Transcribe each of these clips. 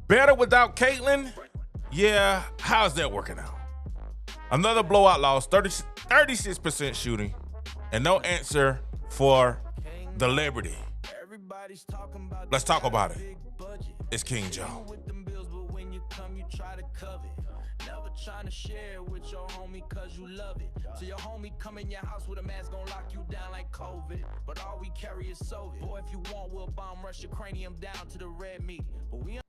Better without Caitlin? Yeah, how's that working out? Another blowout loss, 36% shooting, and no answer for the Liberty. Let's talk about it. It's King Joe. Trying to share with your homie cause you love it. So your homie come in your house with a mask gon' lock you down like COVID. But all we carry is Soviet. Boy, if you want, we'll bomb rush your cranium down to the red meat. But we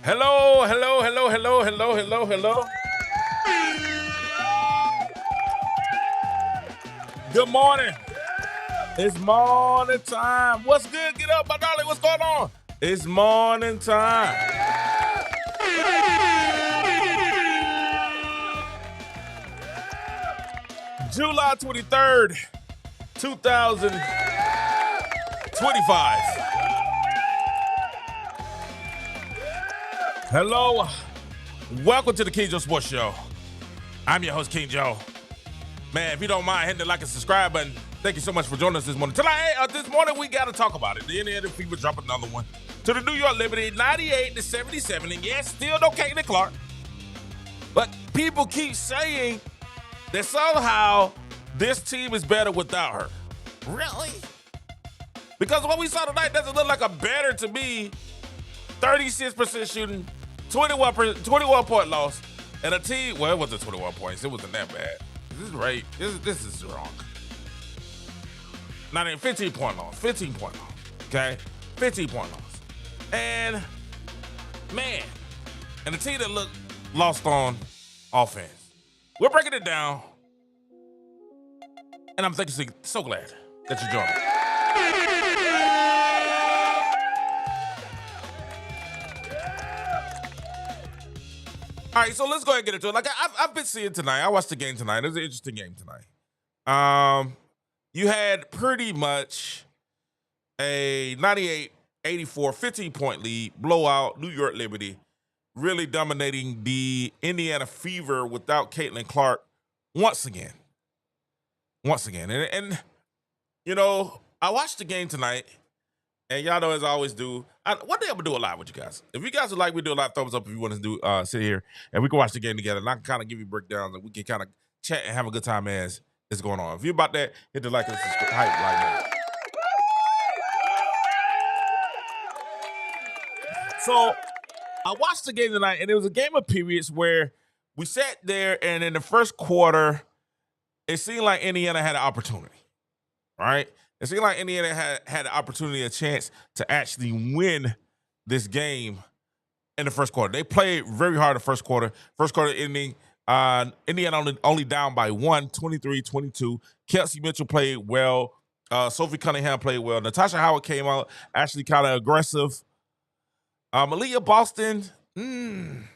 Hello. Good morning. It's morning time. What's good? Get up, my darling. What's going on? It's morning time. July 23rd, 2025. Hello. Welcome to the King Joe Sports Show. I'm your host, King Joe. Man, if you don't mind hitting the like and subscribe button, thank you so much for joining us this morning. This morning, we got to talk about it. The Indiana Fever dropped another one to the New York Liberty, 98-77. And yes, still no Caitlin Clark. But people keep saying that somehow this team is better without her. Really? Because what we saw tonight doesn't look like a better to me. 36% shooting, 21-point loss, and a team, well, it wasn't 21 points. It wasn't that bad. This is right. This is wrong. Not even 15-point loss. 15-point loss. Okay? 15-point loss. And, man, and the team that looked lost on offense. We're breaking it down. And I'm so glad that you joined me. All right, so let's go ahead and get into it. Like I've been seeing tonight. I watched the game tonight. It was an interesting game tonight. You had pretty much a 98-84 15-point lead, blowout, New York Liberty, really dominating the Indiana Fever without Caitlin Clark once again. And you know, I watched the game tonight, and y'all know as I always do, one day I'm gonna do a live with you guys. If you guys would like, we do a live, thumbs up if you want to do sit here and we can watch the game together, and I can kind of give you breakdowns and we can kind of chat and have a good time as it's going on. If you're about that, hit the like and subscribe. Hype like that. So I watched the game tonight, and it was a game of periods where we sat there, and in the first quarter, it seemed like Indiana had an opportunity, right? It seemed like Indiana had an opportunity, a chance to actually win this game in the first quarter. They played very hard in the first quarter. First quarter ending, Indiana only down by 1, 23-22. Kelsey Mitchell played well. Sophie Cunningham played well. Natasha Howard came out actually kind of aggressive. Aaliyah Boston, you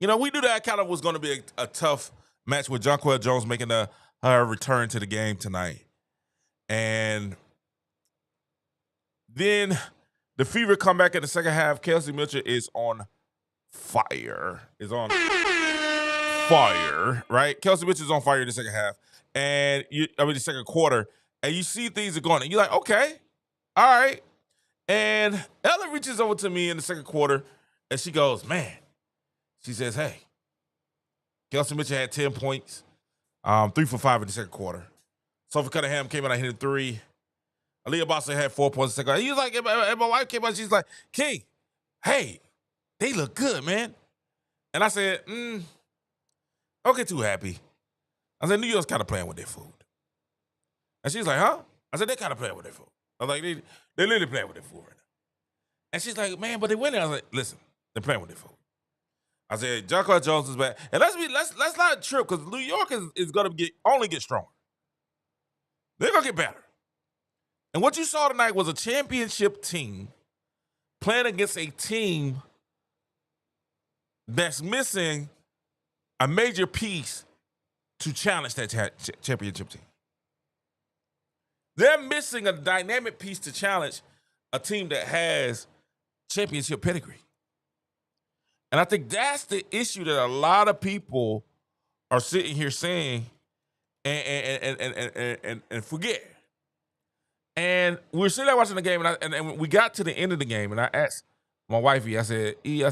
know, we knew that kind of was going to be a tough match with Jonquel Jones making her return to the game tonight. And then the Fever come back in the second half. Kelsey Mitchell is on fire. Right? Kelsey Mitchell is on fire in the second half. And the second quarter. And you see things are going. And you're like, okay, all right. And Ella reaches over to me in the second quarter, and she goes, man. She says, hey, Kelsey Mitchell had 10 points, 3 for 5 in the second quarter. Sophie Cunningham came in and hit a 3. Aaliyah Boston had 4 points in the second quarter. He was like, and my wife came out, she's like, King, hey, they look good, man. And I said, don't get too happy. I said, New York's kind of playing with their food. And she's like, huh? I said, they're kind of playing with their food. I was like, they're literally playing with their food right now. And she's like, man, but they winning. I was like, listen, they're playing with their food. I said, Jonquel Jones is back. And let's not trip, because New York is going to only get stronger. They're going to get better. And what you saw tonight was a championship team playing against a team that's missing a major piece to challenge that championship team. They're missing a dynamic piece to challenge a team that has championship pedigree. And I think that's the issue that a lot of people are sitting here saying and forget. And we were sitting there watching the game, and we got to the end of the game, and I asked my wifey. I said, I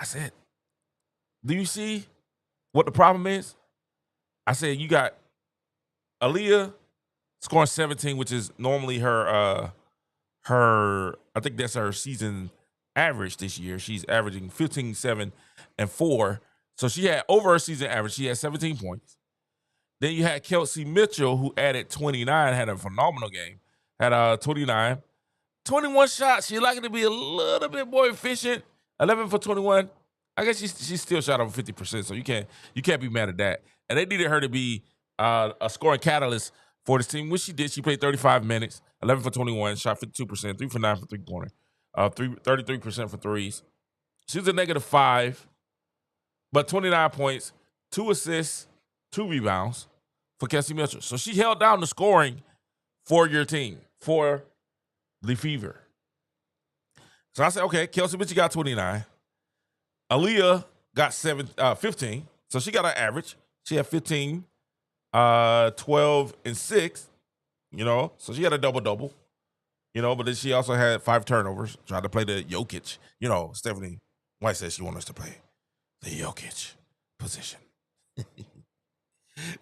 said, do you see what the problem is? I said, you got Aaliyah scoring 17, which is normally her I think that's her season average this year. She's averaging 15, 7, and 4. So she had over her season average. She had 17 points. Then you had Kelsey Mitchell, who added 29, had a phenomenal game. Had 29. 21 shots. She likely to be a little bit more efficient. 11 for 21. I guess she still shot over 50%, so you can't be mad at that. And they needed her to be a scoring catalyst for this team, which she did. She played 35 minutes, 11 for 21, shot 52%, 3 for 9 for three-pointer, 33% for threes. She was a -5, but 29 points, 2 assists, 2 rebounds for Kelsey Mitchell. So she held down the scoring for your team, for the Fever. So I said, okay, Kelsey Mitchell got 29. Aaliyah got 15. So she got an average. She had 15, 12, and 6, So she had a double-double, but then she also had 5 turnovers, tried to play the Jokic. Stephanie White says she wants us to play the Jokic position.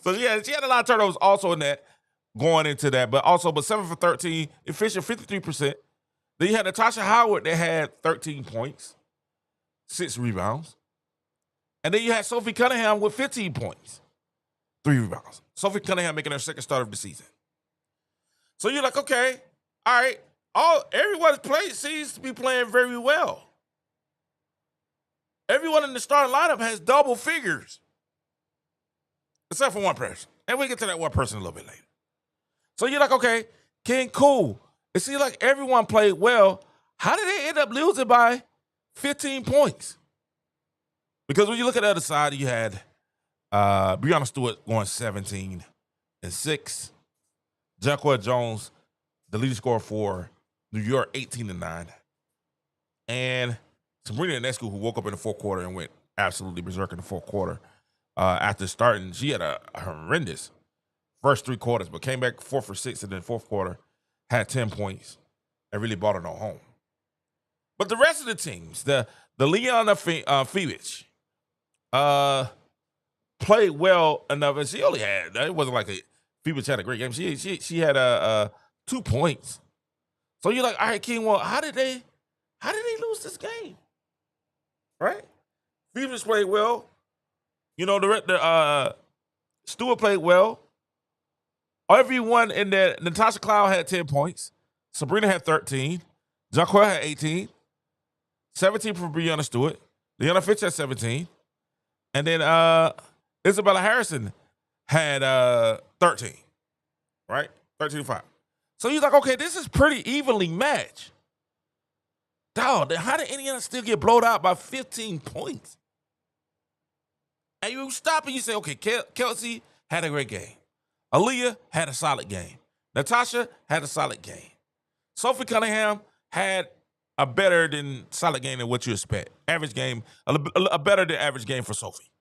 So she had a lot of turnovers also in that, going into that, but 7 for 13, efficient, 53%. Then you had Natasha Howard that had 13 points, 6 rebounds. And then you had Sophie Cunningham with 15 points, 3 rebounds. Sophie Cunningham making her second start of the season. So you're like, okay, all right, everyone's seems to be playing very well. Everyone in the starting lineup has double figures, except for one person. And we'll get to that one person a little bit later. So you're like, okay, King, cool. It seems like everyone played well. How did they end up losing by 15 points? Because when you look at the other side, you had Breanna Stewart going 17 and 6. Jacqueline Jones, the leading scorer for New York, 18 and 9. And Sabrina Ionescu, who woke up in the fourth quarter and went absolutely berserk in the fourth quarter. After starting, she had a horrendous first 3 quarters, but came back 4 for 6 in the fourth quarter, had 10 points, and really brought it on home. But the rest of the teams, the Liana Fivic, played well enough, and she only had, it wasn't like Fivic had a great game. She had 2 points. So you're like, all right, King, well, how did they lose this game? Right? Fivic played well. The Stewart played well. Everyone in there, Natasha Cloud had 10 points. Sabrina had 13. Jaquel had 18. 17 from Breanna Stewart. Liana Fitch had 17. And then Isabella Harrison had 13. Right? 13-5. So you're like, okay, this is pretty evenly matched. Dog, how did Indiana still get blown out by 15 points? And you stop and you say, okay, Kelsey had a great game. Aaliyah had a solid game. Natasha had a solid game. Sophie Cunningham had a better than solid game than what you expect. Average game, a better than average game for Sophie.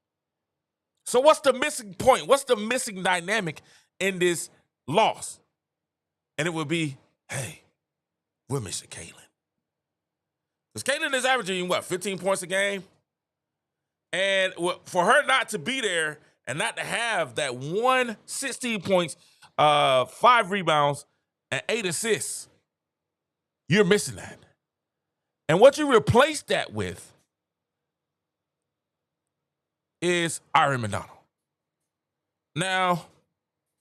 So what's the missing point? What's the missing dynamic in this loss? And it would be, hey, we're missing Caitlin. Because Caitlin is averaging, 15 points a game? And for her not to be there and not to have that 16 points, 5 rebounds, and 8 assists, you're missing that. And what you replace that with is Iron McDonald. Now,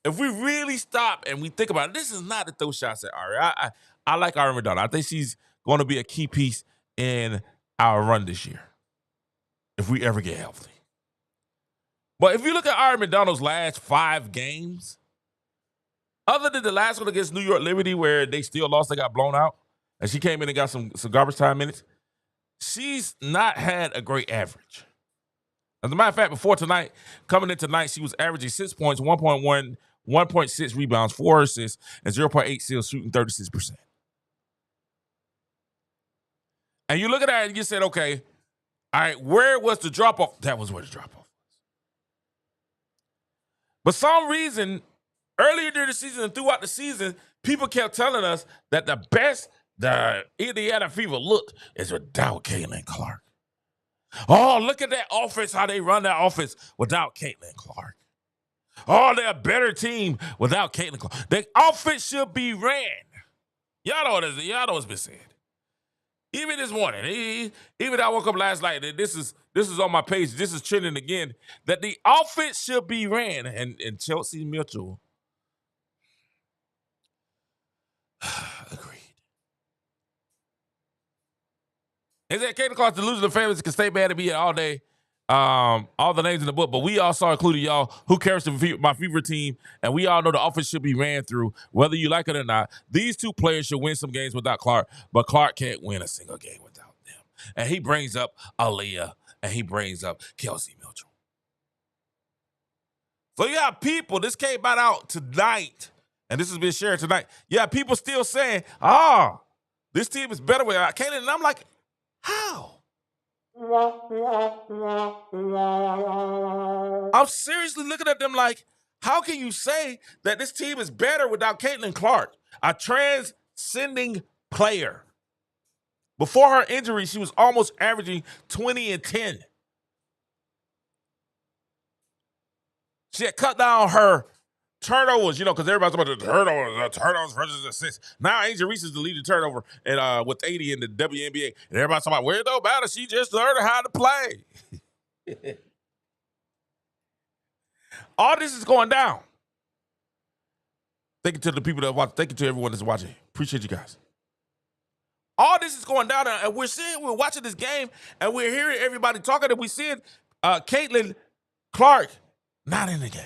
if we really stop and we think about it, this is not to throw shots at Ari. I like Iron McDonald. I think she's going to be a key piece in our run this year, if we ever get healthy. But if you look at Iron McDonald's last 5 games, other than the last one against New York Liberty where they still lost, they got blown out, and she came in and got some garbage time minutes, she's not had a great average. As a matter of fact, before tonight, coming in tonight, she was averaging 6 points, 1.1, 1.6 rebounds, 4 assists, and 0.8 steals, shooting 36%. And you look at that and you said, okay, all right, where was the drop-off? That was where the drop-off was. But some reason, earlier during the season and throughout the season, people kept telling us that the best the Indiana Fever look is without Caitlin Clark. Oh, look at that offense, how they run that offense without Caitlin Clark. Oh, they're a better team without Caitlin Clark. The offense should be ran. Y'all know what it is. Y'all know what's been said. Even this morning, even I woke up last night, this is on my page, this is trending again, that the offense should be ran. And Chelsea Mitchell agreed. Is that Caitlin Clark, the losing families can stay mad at me all day. All the names in the book, but we all saw, including y'all, who carries my Fever team, and we all know the offense should be ran through, whether you like it or not. These two players should win some games without Clark, but Clark can't win a single game without them. And he brings up Aaliyah, and he brings up Kelsey Mitchell. So you have people, this came out tonight, and this has been shared tonight. Yeah, people still saying, this team is better without Caitlin, and I'm like, how? I'm seriously looking at them like, how can you say that this team is better without Caitlin Clark, a transcending player? Before her injury, she was almost averaging 20 and 10. She had cut down her turnovers, because everybody's about the turnovers versus assists. Now Angel Reese is the leading turnover and with 80 in the WNBA. And everybody's talking about, well, it don't matter. She just learned how to play. All this is going down. Thank you to the people that watch. Thank you to everyone that's watching. Appreciate you guys. All this is going down, and we're watching this game, and we're hearing everybody talking, and we're seeing Caitlin Clark not in the game.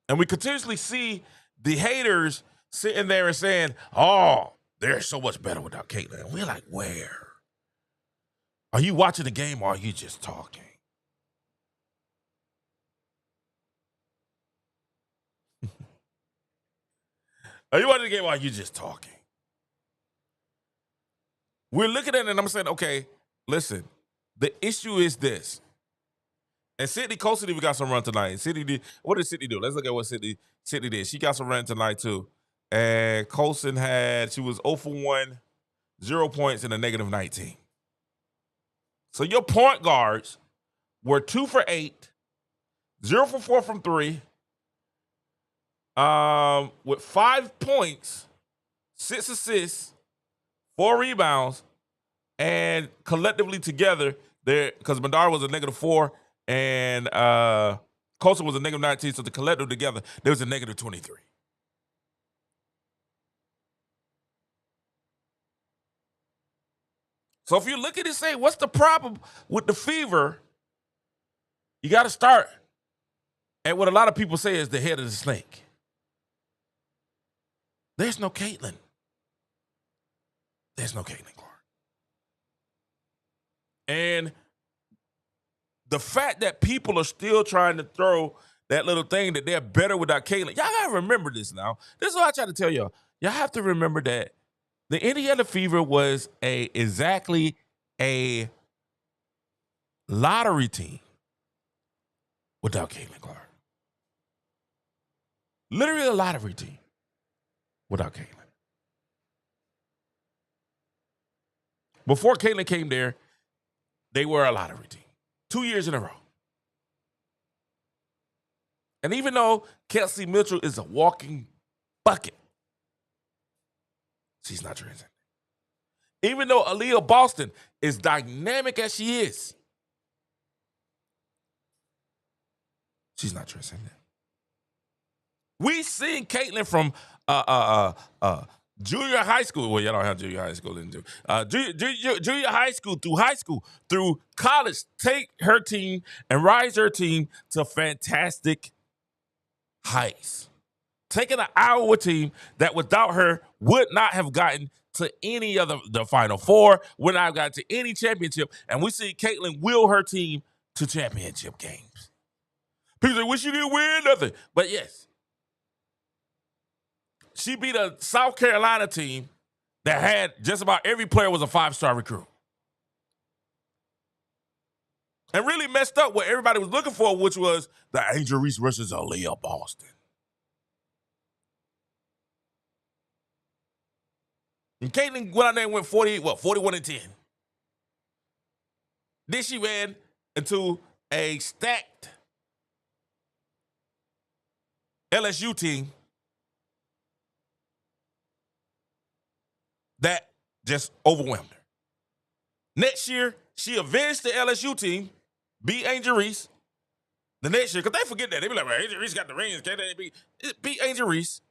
And we continuously see the haters sitting there and saying, they're so much better without Caitlin. And we're like, where? Are you watching the game or are you just talking? Are you watching the game or are you just talking? We're looking at it and I'm saying, okay, listen, the issue is this. And Sydney Colson even got some run tonight. What did Sydney do? Let's look at what Sydney did. She got some run tonight too. And Colson she was 0 for 1, 0 points, and a negative 19. So your point guards were 2 for 8, 0 for 4 from 3, with 5 points, 6 assists, 4 rebounds, and collectively together, because Mandar was a negative 4 and Colson was a negative 19, so the collective together, there was a negative 23. So if you look at it and say, what's the problem with the Fever? You got to start at what a lot of people say is the head of the snake. There's no Caitlin. There's no Caitlin Clark. And the fact that people are still trying to throw that little thing that they're better without Caitlin, y'all got to remember this now. This is what I try to tell y'all. Y'all have to remember that the Indiana Fever was exactly a lottery team without Caitlin Clark. Literally a lottery team without Caitlin. Before Caitlin came there, they were a lottery team. 2 years in a row. And even though Kelsey Mitchell is a walking bucket, she's not transcendent. Even though Aaliyah Boston is dynamic as she is, she's not transcendent. We seen Caitlin from junior high school. Well, y'all don't have junior high school. Junior high school through college, take her team and rise her team to fantastic heights. Taking an Iowa team that without her would not have gotten to any of the Final Four, would not have gotten to any championship, and we see Caitlin will her team to championship games. People say, well, she didn't win nothing. But yes, she beat a South Carolina team that had just about every player was a 5-star recruit. And really messed up what everybody was looking for, which was the Angel Reese versus Aaliyah Boston. And Caitlin went out there and went 41-10. Then she ran into a stacked LSU team that just overwhelmed her. Next year, she avenged the LSU team, beat Angel Reese. The next year, because they forget that. They be like, well, Angel Reese got the rings. Can't they beat Angel Reese?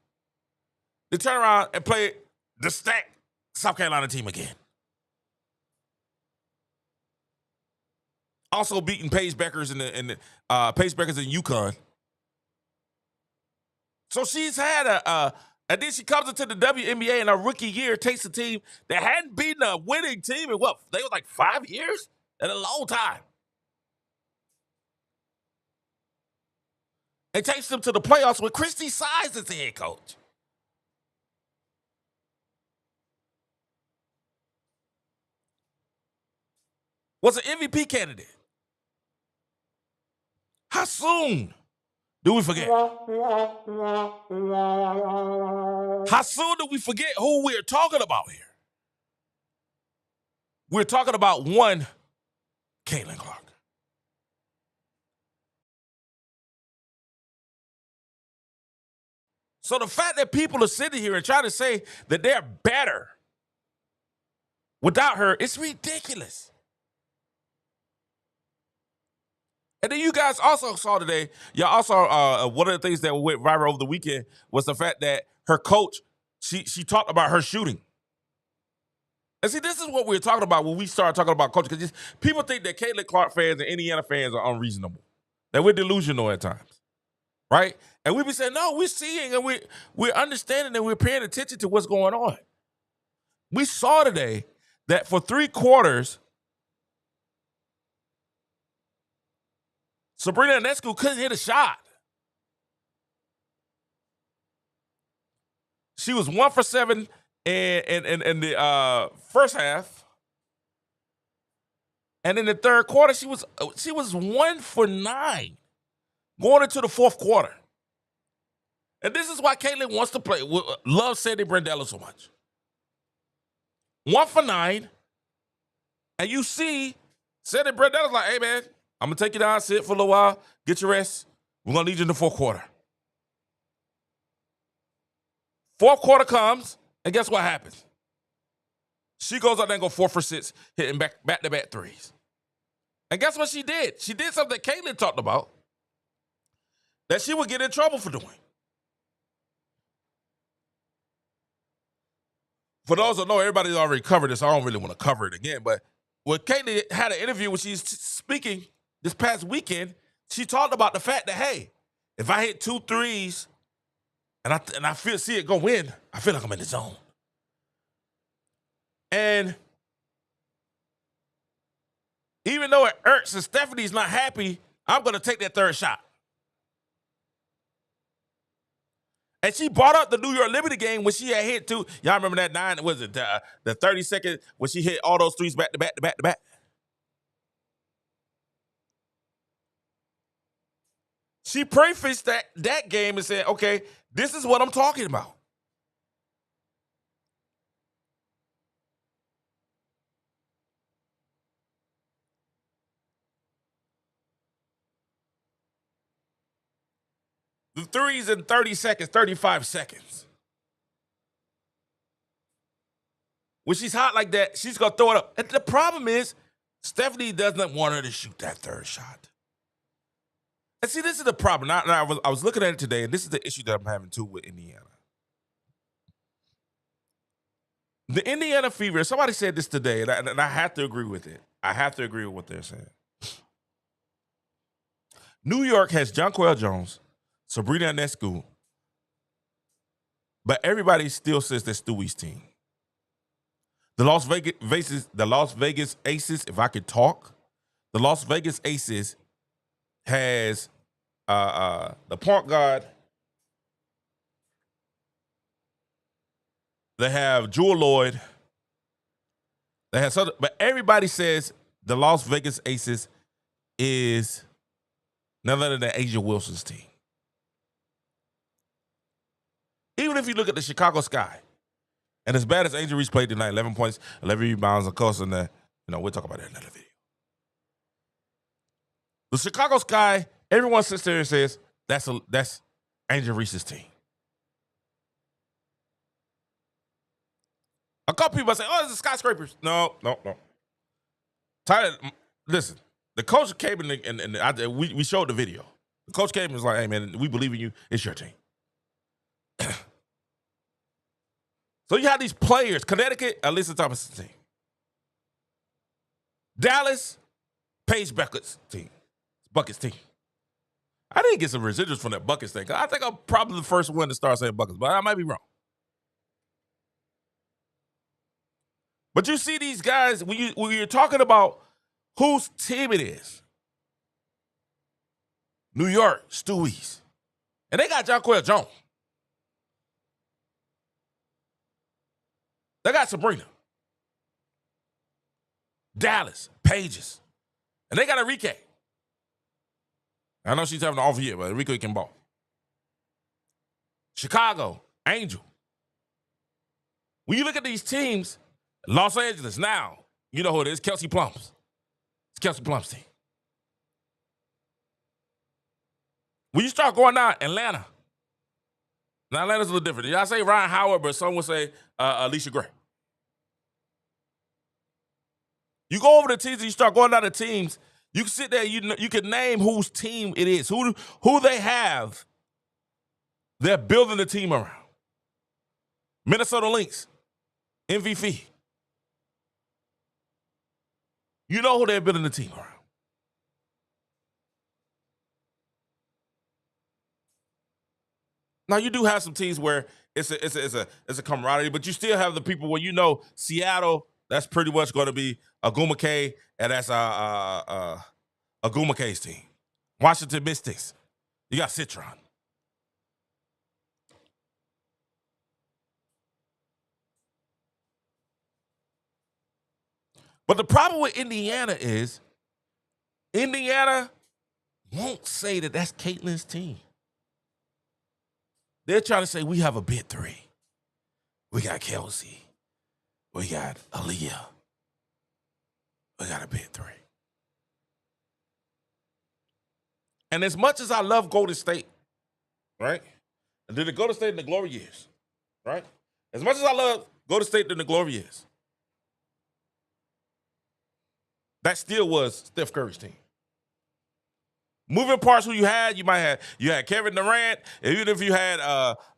They turn around and play the stacked South Carolina team again. Also beating Paige Beckers in Paige Beckers in UConn. So she's had and then she comes into the WNBA in her rookie year, takes a team that hadn't beaten a winning team in they were like 5 years? In a long time. And takes them to the playoffs with Christy Sides as the head coach. Was an MVP candidate. How soon do we forget? How soon do we forget who we're talking about here? We're talking about one Caitlin Clark. So the fact that people are sitting here and trying to say that they're better without her, it's ridiculous. And then you guys also saw today, y'all also, one of the things that went viral over the weekend was the fact that her coach, she talked about her shooting. And see, this is what we're talking about when we start talking about coaching, because people think that Caitlin Clark fans and Indiana fans are unreasonable, that we're delusional at times, right? And we be saying, no, we're seeing and we're understanding and we're paying attention to what's going on. We saw today that for 3 quarters, Breanna Stewart couldn't hit a shot. She was 1 for 7 in the first half. And in the third quarter, she was 1 for 9 going into the fourth quarter. And this is why Caitlin wants to play, loves Sandy Brandella so much. 1 for 9. And you see Sandy Brandella's like, hey, man, I'm going to take you down, sit for a little while, get your rest. We're going to need you in the fourth quarter. Fourth quarter comes, and guess what happens? She goes out there and go 4 for 6, hitting back-to-back threes. And guess what she did? She did something that Caitlin talked about that she would get in trouble for doing. For those that know, everybody's already covered this. I don't really want to cover it again. But when Caitlin had an interview when she's speaking this past weekend, she talked about the fact that, hey, if I hit 2 threes and I see it go in, I feel like I'm in the zone. And even though it hurts and Stephanie's not happy, I'm going to take that third shot. And she brought up the New York Liberty game when she had hit 2. Y'all remember that 9? Was it the 30-second when she hit all those threes back to back to back to back? She prefaced that game and said, okay, this is what I'm talking about. The threes in 30 seconds, 35 seconds. When she's hot like that, she's going to throw it up. And the problem is, Stephanie doesn't want her to shoot that third shot. And see, this is the problem. Now, I was looking at it today, and this is the issue that I'm having too with Indiana. The Indiana fever, somebody said this today, and I have to agree with it. I have to agree with what they're saying. New York has Jonquel Jones, Breanna Stewart, but everybody still says that's Stewie's team. The Las Vegas Aces, if I could talk, the Las Vegas Aces has the point guard. They have Jewel Lloyd. They have something, but everybody says the Las Vegas Aces is none other than Asia Wilson's team. Even if you look at the Chicago Sky, And as bad as Angel Reese played tonight, 11 points, 11 rebounds, of course, and we'll talk about that in another video. The Chicago Sky, everyone sits there and says, that's Angel Reese's team. A couple people say, oh, it's the Skyscrapers. No. Tyler, listen, the coach came in and we showed the video. The coach came and was like, hey, man, we believe in you. It's your team. So you have these players. Connecticut, Alyssa Thomas's team. Dallas, Paige Bucket's team. I didn't get some residuals from that Buckets thing. I think I'm probably the first one to start saying Buckets, but I might be wrong. But you see these guys, when you're talking about whose team it is. New York, Stewies. And they got Jonquel Jones. They got Sabrina. Dallas, Pages. And they got Enrique. I know she's having an off year, but Enrique can ball. Chicago, Angel. When you look at these teams, Los Angeles, now, you know who it is, Kelsey Plums. It's Kelsey Plums' team. When you start going down, Atlanta. Now, Atlanta's a little different. I say Ryan Howard, but some would say Alicia Gray. You go over the teams and you start going down the teams, you can sit there, you can name whose team it is, who they have. They're building the team around. Minnesota Lynx, MVP. You know who they're building the team around. Now you do have some teams where it's a camaraderie, but you still have the people where you know Seattle. That's pretty much going to be Aguma K, and that's Aguma K's team. Washington Mystics, you got Citron. But the problem with Indiana is Indiana won't say that that's Caitlin's team. They're trying to say we have a big three. We got Kelsey. We got Aaliyah. We got a big three. And as much as I love Golden State, right? And then the Golden State in the glory years, right? As much as I love Golden State in the glory years, that still was Steph Curry's team. Moving parts who you had Kevin Durant, even if you had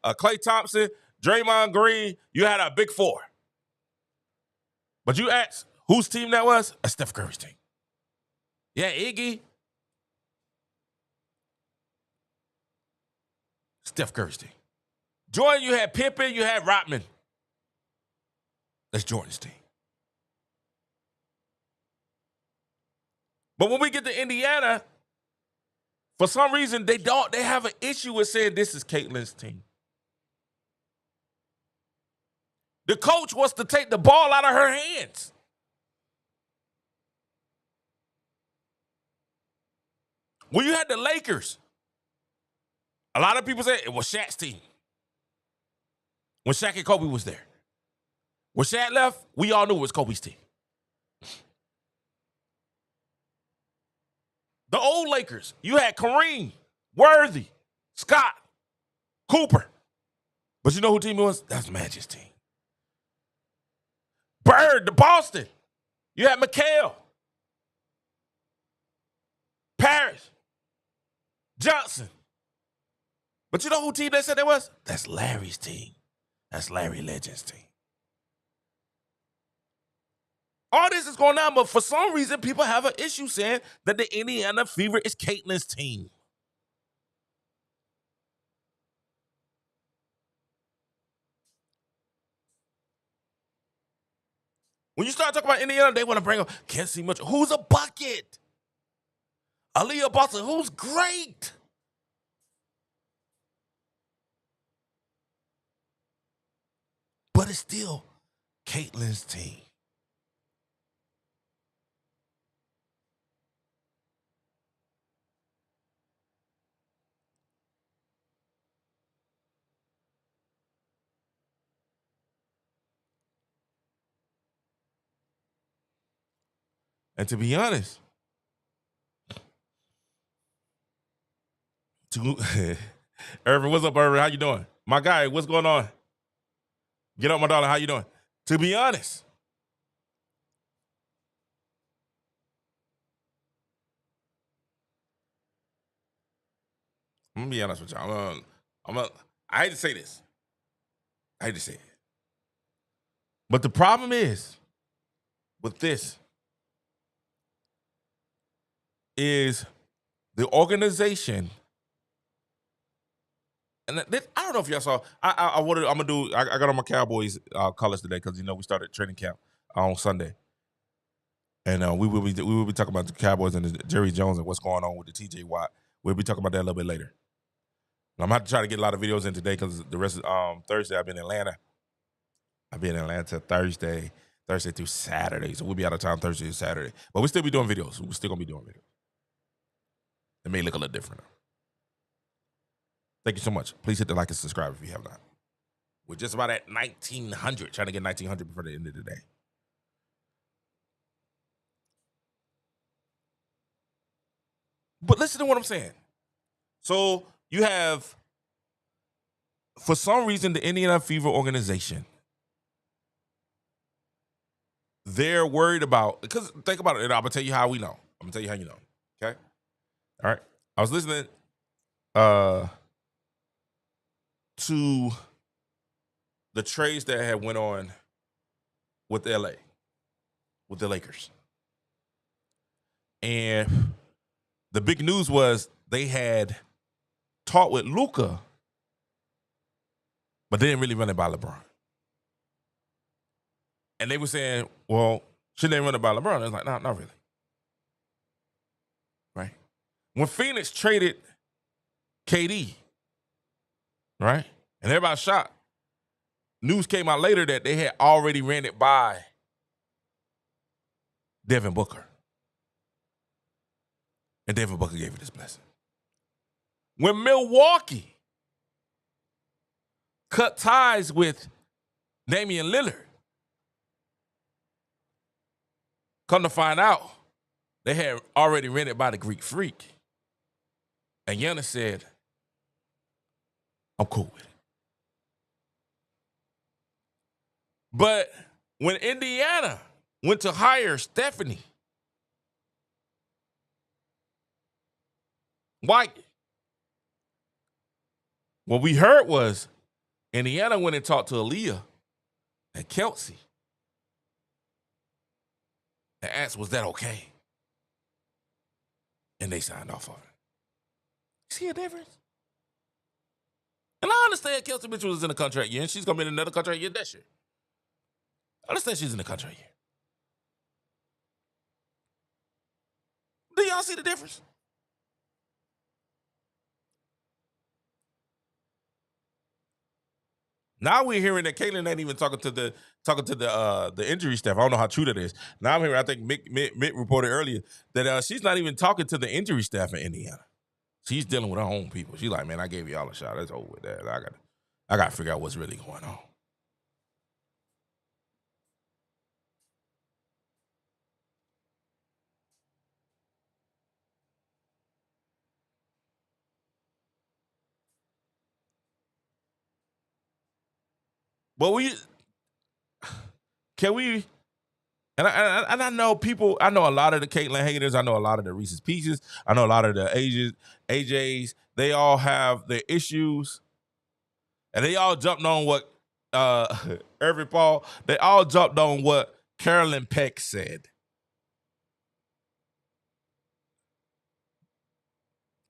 Klay Thompson, Draymond Green, you had a big four. But you asked whose team that was? A Steph Curry's team. Yeah, Iggy. Steph Curry's team. Jordan, you had Pippen, you had Rodman. That's Jordan's team. But when we get to Indiana, for some reason, they have an issue with saying this is Caitlin's team. The coach wants to take the ball out of her hands. When you had the Lakers, a lot of people say it was Shaq's team. When Shaq and Kobe was there. When Shaq left, we all knew it was Kobe's team. The old Lakers, you had Kareem, Worthy, Scott, Cooper. But you know who team it was? That's Magic's team. Bird, the Boston. You had McHale, Parrish, Johnson. But you know who team they said it was? That's Larry's team. That's Larry Legend's team. All this is going on, but for some reason, people have an issue saying that the Indiana Fever is Caitlin's team. When you start talking about Indiana, they want to bring up, can't see much. Who's a bucket? Aaliyah Boston, who's great? But it's still Caitlin's team. And to be honest, Irvin, what's up, Irvin? How you doing? My guy, what's going on? Get up, my darling. How you doing? To be honest, I'm gonna be honest with y'all. I hate to say this. I hate to say it. But the problem is with this is the organization. And I don't know if y'all saw. I got on my Cowboys colors today because we started training camp on Sunday, and we will be talking about the Cowboys and the Jerry Jones and what's going on with the T.J. Watt. We'll be talking about that a little bit later. And I'm gonna have to try to get a lot of videos in today because the rest of Thursday I've been in Atlanta. I'll be in Atlanta Thursday through Saturday, so we'll be out of town Thursday and Saturday. But we'll still be doing videos. We're still gonna be doing videos. It may look a little different. Thank you so much. Please hit the like and subscribe if you have not. We're just about at 1,900, trying to get 1,900 before the end of the day. But listen to what I'm saying. So you have, for some reason, the Indiana Fever organization, they're worried about, because think about it, and I'm going to tell you how we know. I'm going to tell you how you know, okay? All right. I was listening to the trades that had went on with LA, with the Lakers. And the big news was they had talked with Luka, but they didn't really run it by LeBron. And they were saying, well, shouldn't they run it by LeBron? I was like, no, not really. Right? When Phoenix traded KD, right? And everybody shocked. News came out later that they had already ran it by Devin Booker. And Devin Booker gave it his blessing. When Milwaukee cut ties with Damian Lillard, come to find out, they had already ran it by the Greek Freak. And Giannis said, I'm cool with it. But when Indiana went to hire Stephanie White, what we heard was Indiana went and talked to Aaliyah and Kelsey and asked, was that okay? And they signed off on it. See a difference? And I understand Kelsey Mitchell was in the contract year, and she's going to be in another contract year this year. I understand she's in the contract year. Do y'all see the difference? Now we're hearing that Caitlin ain't even talking to the injury staff. I don't know how true that is. Now I'm hearing, I think Mick reported earlier that she's not even talking to the injury staff in Indiana. She's dealing with her own people. She's like, man, I gave y'all a shot. That's over with that. I got to figure out what's really going on. But and I know people, I know a lot of the Caitlyn haters, I know a lot of the Reese's Pieces, I know a lot of the AJs, they all have their issues. And they all jumped on what Irvin Paul, they all jumped on what Carolyn Peck said.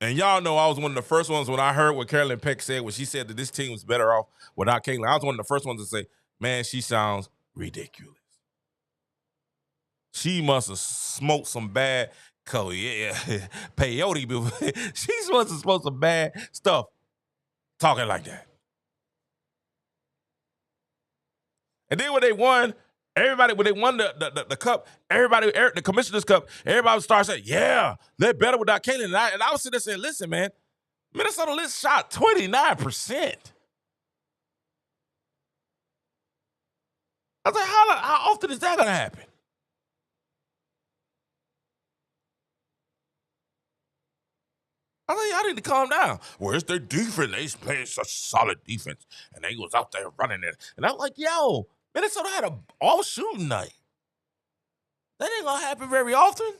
And y'all know I was one of the first ones when I heard what Carolyn Peck said, when she said that this team was better off without Caitlyn. I was one of the first ones to say, man, she sounds ridiculous. She must have smoked some bad peyote before. She must have smoked some bad stuff talking like that. And then when they won, when they won the cup, the commissioner's cup, everybody started saying, yeah, they're better without Caitlyn. And I was sitting there saying, listen, man, Minnesota List shot 29%. I was like, how often is that going to happen? I think y'all need to calm down. Where's their defense? They playing such solid defense, and they was out there running it. And I'm like, yo, Minnesota had an all shooting night. That ain't gonna happen very often.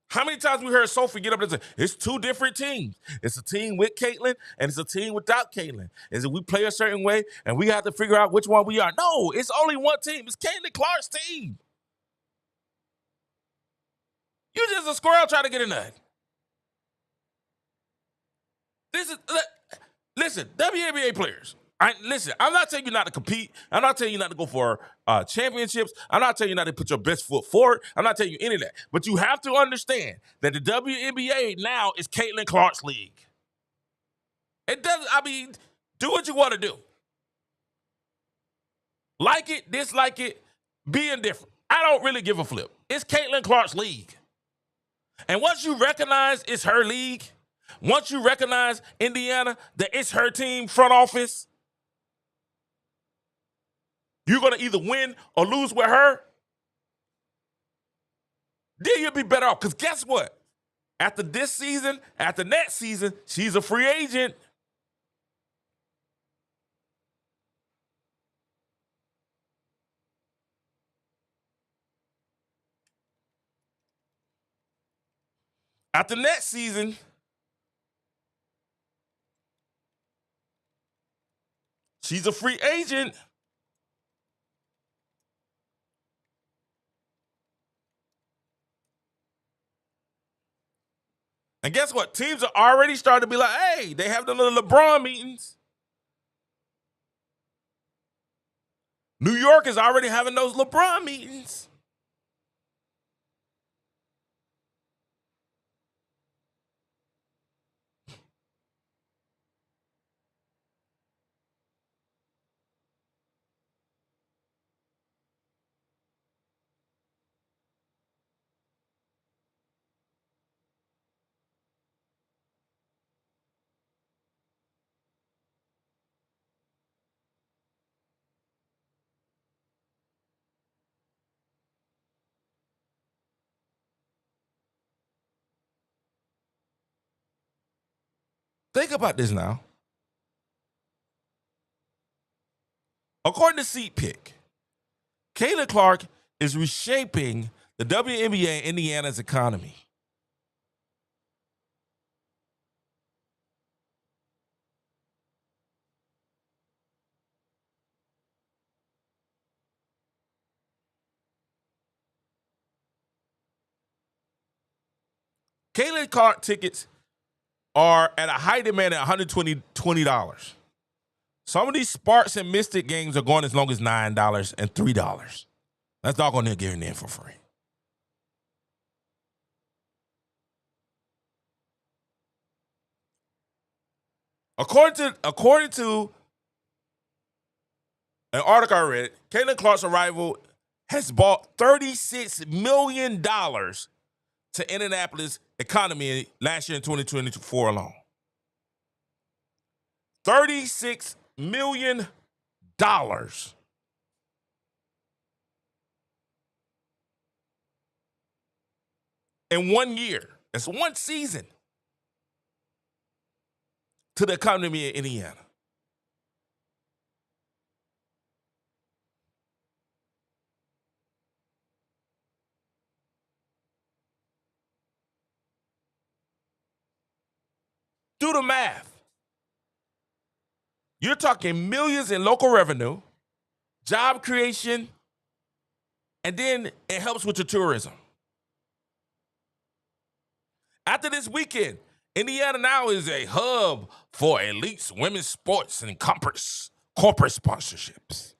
How many times we heard Sophie get up and say, it's two different teams. It's a team with Caitlin and it's a team without Caitlin. Is it we play a certain way and we have to figure out which one we are? No, it's only one team. It's Caitlin Clark's team. You just a squirrel trying to get a nut. Listen, WNBA players. I'm not telling you not to compete. I'm not telling you not to go for championships. I'm not telling you not to put your best foot forward. I'm not telling you any of that. But you have to understand that the WNBA now is Caitlin Clark's league. It doesn't, do what you want to do. Like it, dislike it, be indifferent. I don't really give a flip. It's Caitlin Clark's league. And once you recognize it's her league, once you recognize Indiana, that it's her team front office, you're going to either win or lose with her, then you'll be better off. Because guess what? After this season, after next season, she's a free agent. After next season, she's a free agent. And guess what? Teams are already starting to be like, hey, they have the little LeBron meetings. New York is already having those LeBron meetings. Think about this now. According to SeatPick, Caitlin Clark is reshaping the WNBA Indiana's economy. Caitlin Clark tickets are at a high demand at $120. Some of these Sparks and Mystic games are going as long as $9 and $3. That's not going to get in for free. According to an article I read, Caitlin Clark's arrival has brought $36 million to Indianapolis economy last year in 2024 alone. $36 million. In 1 year. That's one season to the economy of Indiana. Do the math. You're talking millions in local revenue, job creation, and then it helps with your tourism. After this weekend, Indiana now is a hub for elite women's sports and corporate sponsorships.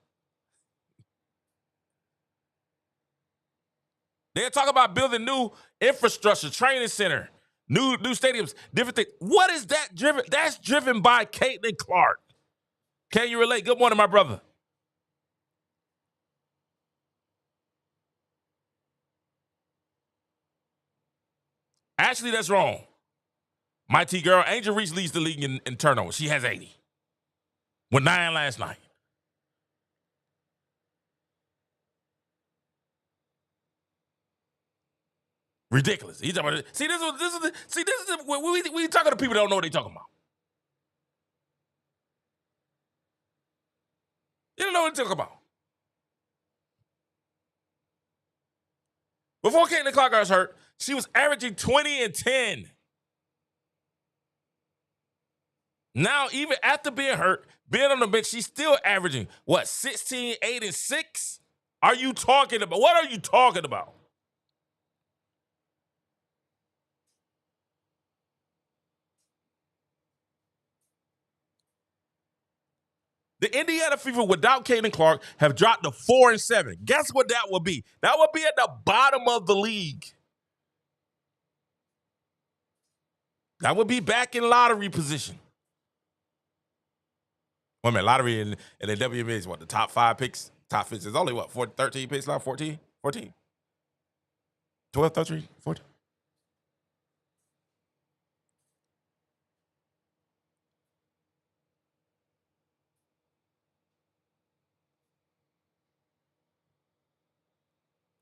They're talking about building new infrastructure, training center, new stadiums, different things. What is that driven? That's driven by Caitlin Clark. Can you relate? Good morning, my brother. Actually, that's wrong. My T girl, Angel Reese leads the league in turnovers. She has 80. With 9 last night. Ridiculous. He's talking about, see, this is we talking to people that don't know what they talking about. You don't know what they're talking about. Before Caitlin Clark got hurt, she was averaging 20 and 10. Now, even after being hurt, being on the bench, she's still averaging, what, 16, 8, and 6? Are you talking about? What are you talking about? The Indiana Fever without Caitlin Clark have dropped to 4 and 7. Guess what that would be? That would be at the bottom of the league. That would be back in lottery position. Wait a minute, lottery in the WNBA is what, the top 5 picks? Top 5 is only what, 13 picks now? 14? 14? 12, 13, 14?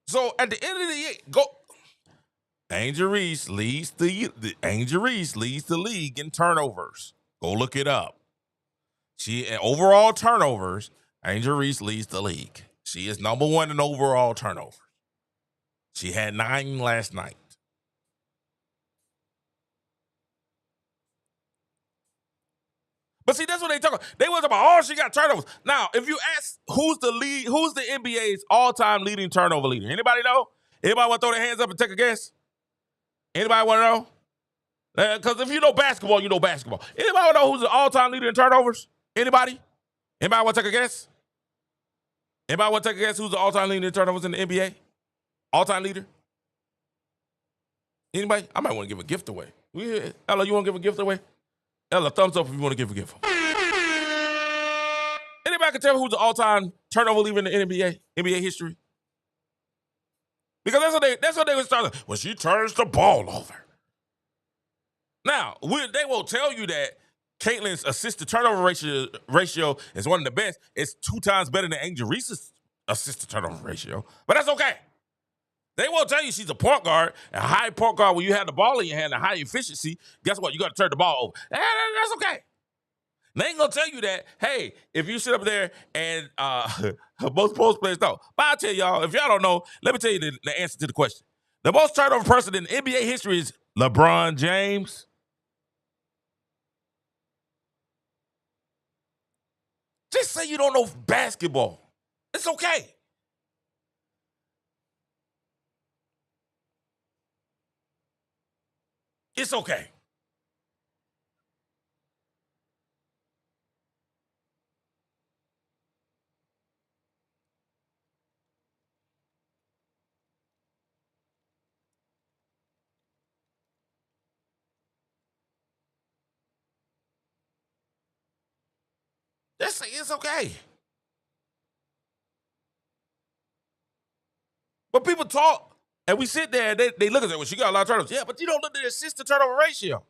So at the end of the year, Angel Reese leads the league in turnovers. Go look it up. She overall turnovers, Angel Reese leads the league. She is number 1 in overall turnovers. She had 9 last night. But see, that's what they talk about. They was about, oh, she got turnovers. Now, if you ask who's the NBA's all-time leading turnover leader? Anybody know? Anybody want to throw their hands up and take a guess? Anybody want to know? Because if you know basketball, you know basketball. Anybody want to know who's the all-time leader in turnovers? Anybody? Anybody want to take a guess? Anybody want to take a guess who's the all-time leader in turnovers in the NBA? All-time leader? Anybody? I might want to give a gift away. Ella, you want to give a gift away? Ella, thumbs up if you want to give a gift. Anybody can tell me who's the all-time turnover leader in the NBA history? Because that's what they was talking. Well, she turns the ball over. Now, they will tell you that Caitlin's assist-to-turnover ratio is one of the best. It's 2 times better than Angel Reese's assist-to-turnover ratio. But that's okay. They will tell you she's a point guard, a high point guard. When you have the ball in your hand, a high efficiency, guess what? You got to turn the ball over. That's okay. They ain't going to tell you that, hey, if you sit up there and most post players don't. But I'll tell y'all, if y'all don't know, let me tell you the answer to the question. The most turnover person in NBA history is LeBron James. Just say you don't know basketball. It's okay. It's okay. Just say it's okay. But people talk, and we sit there, and they look at it, well, she got a lot of turnovers. Yeah, but you don't look at the assist-to-turnover ratio.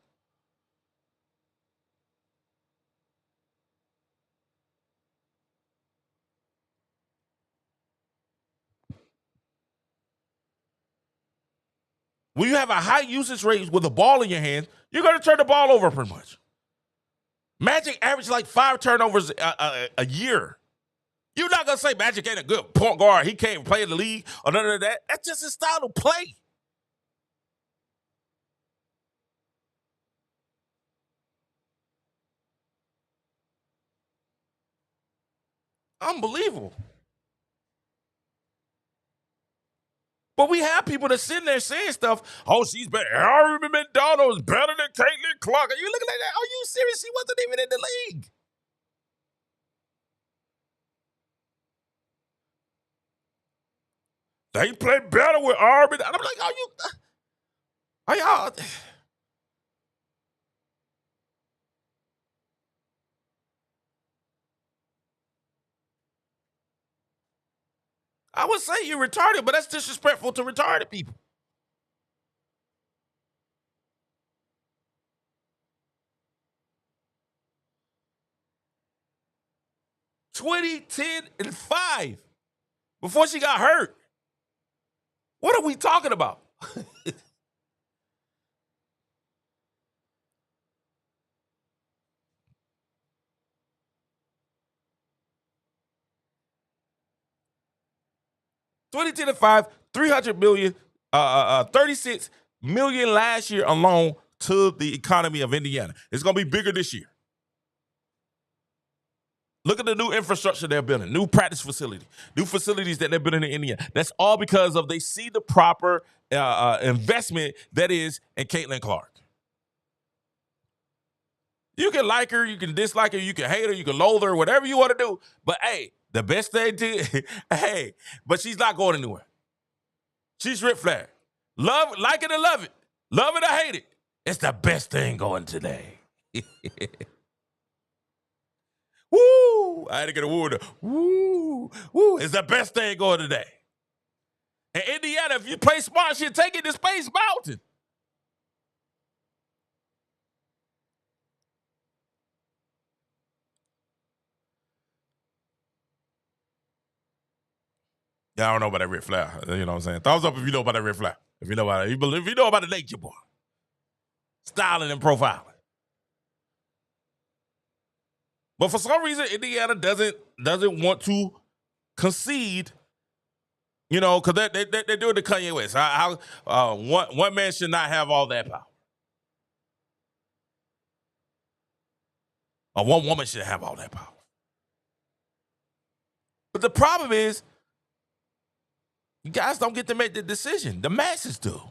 When you have a high usage rate with the ball in your hands, you're going to turn the ball over pretty much. Magic averaged like 5 turnovers a year. You're not going to say Magic ain't a good point guard. He can't play in the league or none of that. That's just his style of play. Unbelievable. But we have people that sitting there saying stuff. Oh, she's better. Harry McDonald's better than Caitlin Clark. Are you looking at that? Are you serious? She wasn't even in the league. They play better with Armin. And I'm like, are y'all? I would say you're retarded, but that's disrespectful to retarded people. $20, $10, and $5 before she got hurt. What are we talking about? 2010 to 5, 300 million, 36 million last year alone to the economy of Indiana. It's going to be bigger this year. Look at the new infrastructure they're building, new practice facility, new facilities that they're building in Indiana. That's all because of they see the proper investment that is in Caitlin Clark. You can like her, you can dislike her, you can hate her, you can loathe her, whatever you want to do. But hey, the best thing to hey, but she's not going anywhere. She's Ric Flair. Like it or love it. Love it or hate it. It's the best thing going today. Woo! I had to get a woo. Woo! Woo! It's the best thing going today. In Indiana, if you play smart, she'll take it to Space Mountain. Yeah, I don't know about that Ric Flair. You know what I'm saying? Thumbs up if you know about that Ric Flair. If you know about it. If you know about the Nature Boy. Styling and profiling. But for some reason, Indiana doesn't want to concede, you know, because they're doing the Kanye West. One man should not have all that power. Or one woman should have all that power. But the problem is, you guys don't get to make the decision. The masses do.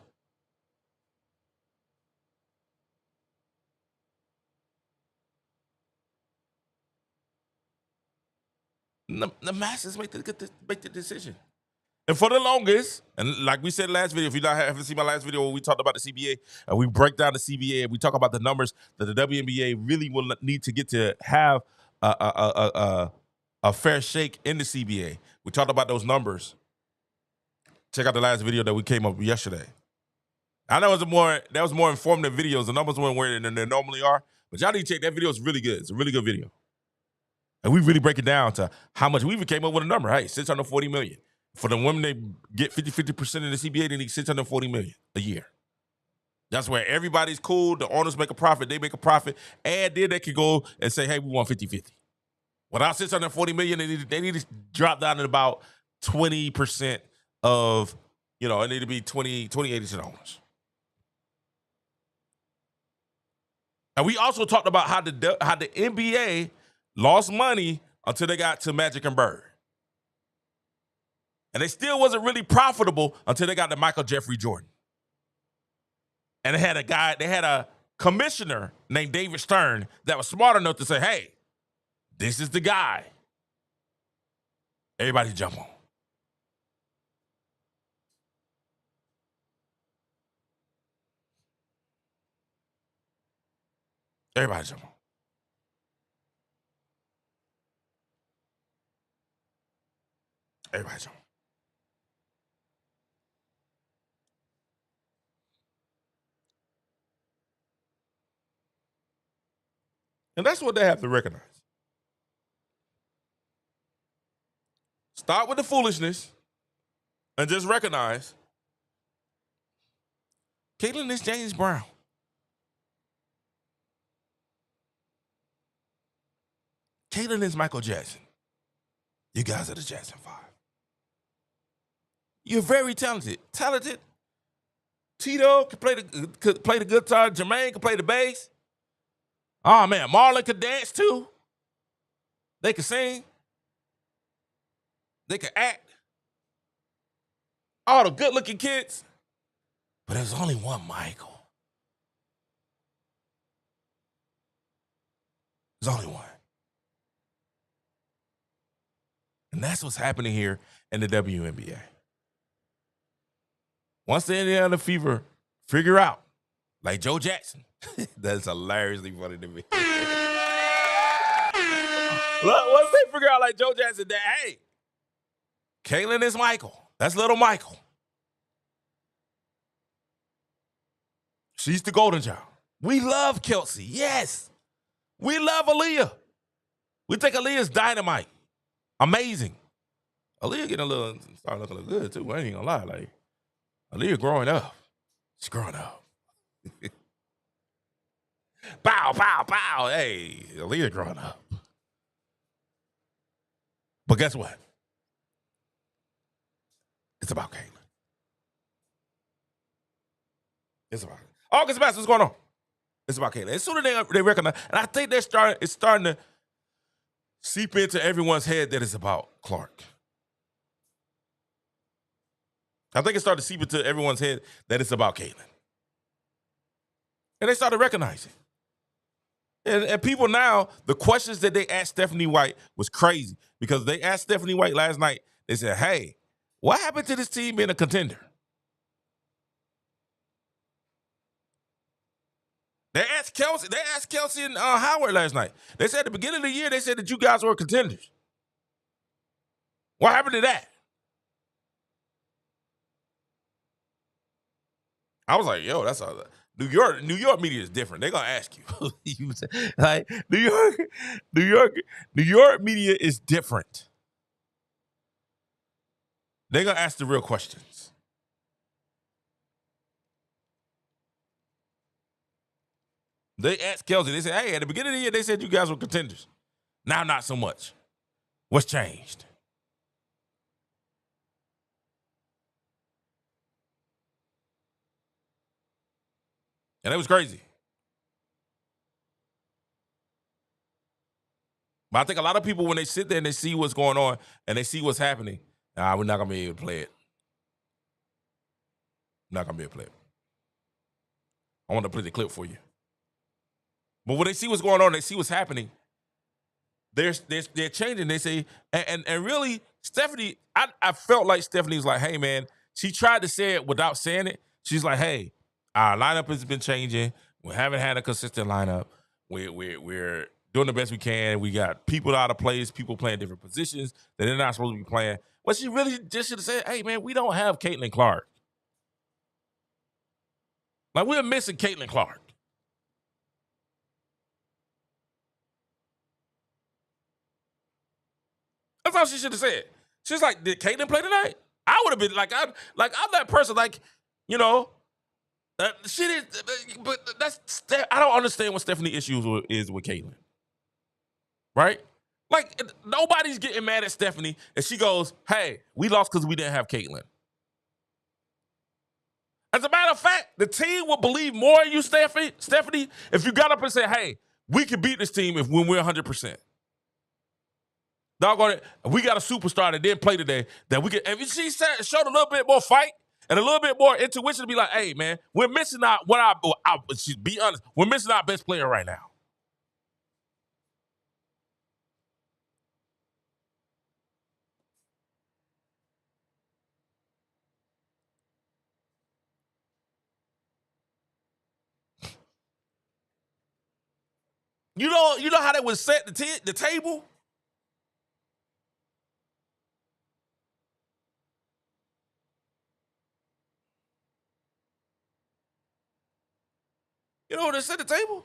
The masses make the decision. And for the longest, and like we said last video, if you haven't seen my last video where we talked about the CBA, and we break down the CBA, and we talk about the numbers that the WNBA really will need to get to have a fair shake in the CBA. We talked about those numbers. Check out the last video that we came up yesterday. I know that was more informative videos. The numbers weren't where they normally are, but y'all need to check that video. It's really good. It's a really good video. And we really break it down to how much we even came up with a number. Hey, $640 million. For the women, they get 50% in the CBA, they need $640 million a year. That's where everybody's cool. The owners make a profit. They make a profit. And then they can go and say, hey, we want 50-50. Without $640 million, they need to drop down to about 20% of, you know, it need to be 28% owners. And we also talked about how the NBA lost money until they got to Magic and Bird. And they still wasn't really profitable until they got to Michael Jeffrey Jordan. And they had a commissioner named David Stern that was smart enough to say, hey, this is the guy. Everybody jump on. Everybody jump on. Everybody jump on. And that's what they have to recognize. Start with the foolishness and just recognize Caitlin is James Brown. Caitlin is Michael Jackson. You guys are the Jackson 5. You're very talented. Tito could play the guitar. Jermaine could play the bass. Oh, man, Marlon could dance, too. They could sing. They could act. All the good-looking kids. But there's only one Michael. There's only one. And that's what's happening here in the WNBA. Once the Indiana Fever figure out, like Joe Jackson, that's hilariously funny to me. Once they figure out, like Joe Jackson, that, hey, Caitlin is Michael. That's little Michael. She's the golden child. We love Kelsey. Yes. We love Aaliyah. We think Aaliyah's dynamite. Amazing. Aaliyah starting looking a little good, too. I ain't gonna lie. Like, Aaliyah growing up. She's growing up. Bow, bow, bow. Hey, Aaliyah growing up. But guess what? It's about Caitlin. It's about August Bass. What's going on? It's about Caitlin. As soon as they recognize, and I think it's starting to seep into everyone's head that it's about Clark. I think it started to seep into everyone's head that it's about Caitlin. And they started recognizing. And people now, the questions that they asked Stephanie White was crazy because they asked Stephanie White last night. They said, hey, what happened to this team being a contender? They asked Kelsey and Howard last night. They said at the beginning of the year, they said that you guys were contenders. What happened to that? I was like, yo, that's all. New York media is different. They're gonna ask you. Like New York media is different. They're gonna ask the real questions. They asked Kelsey, they said, hey, at the beginning of the year, they said you guys were contenders. Now not so much. What's changed? And it was crazy. But I think a lot of people, when they sit there and they see what's going on and they see what's happening, we're not going to be able to play it. Not going to be able to play it. I want to play the clip for you. But when they see what's going on, they see what's happening, they're changing. They say, and really, Stephanie, I felt like Stephanie was like, hey, man, she tried to say it without saying it. She's like, hey, our lineup has been changing. We haven't had a consistent lineup. We're doing the best we can. We got people out of place, people playing different positions that they're not supposed to be playing. But she really just should have said, hey, man, we don't have Caitlin Clark. Like, we're missing Caitlin Clark. That's all she should have said. She's like, did Caitlin play tonight? I would have been like, I'm that person, like, you know, she did, but I don't understand what Stephanie's issue is with Caitlin. Right? Like, nobody's getting mad at Stephanie and she goes, hey, we lost because we didn't have Caitlin. As a matter of fact, the team will believe more in you, Stephanie, if you got up and said, hey, we can beat this team when we're 100%. Doggone it, we got a superstar that didn't play today that we could, if she showed a little bit more fight and a little bit more intuition to be like, hey, man, we're missing out be honest, we're missing our best player right now. You know how they would set the table? You know how they set the table?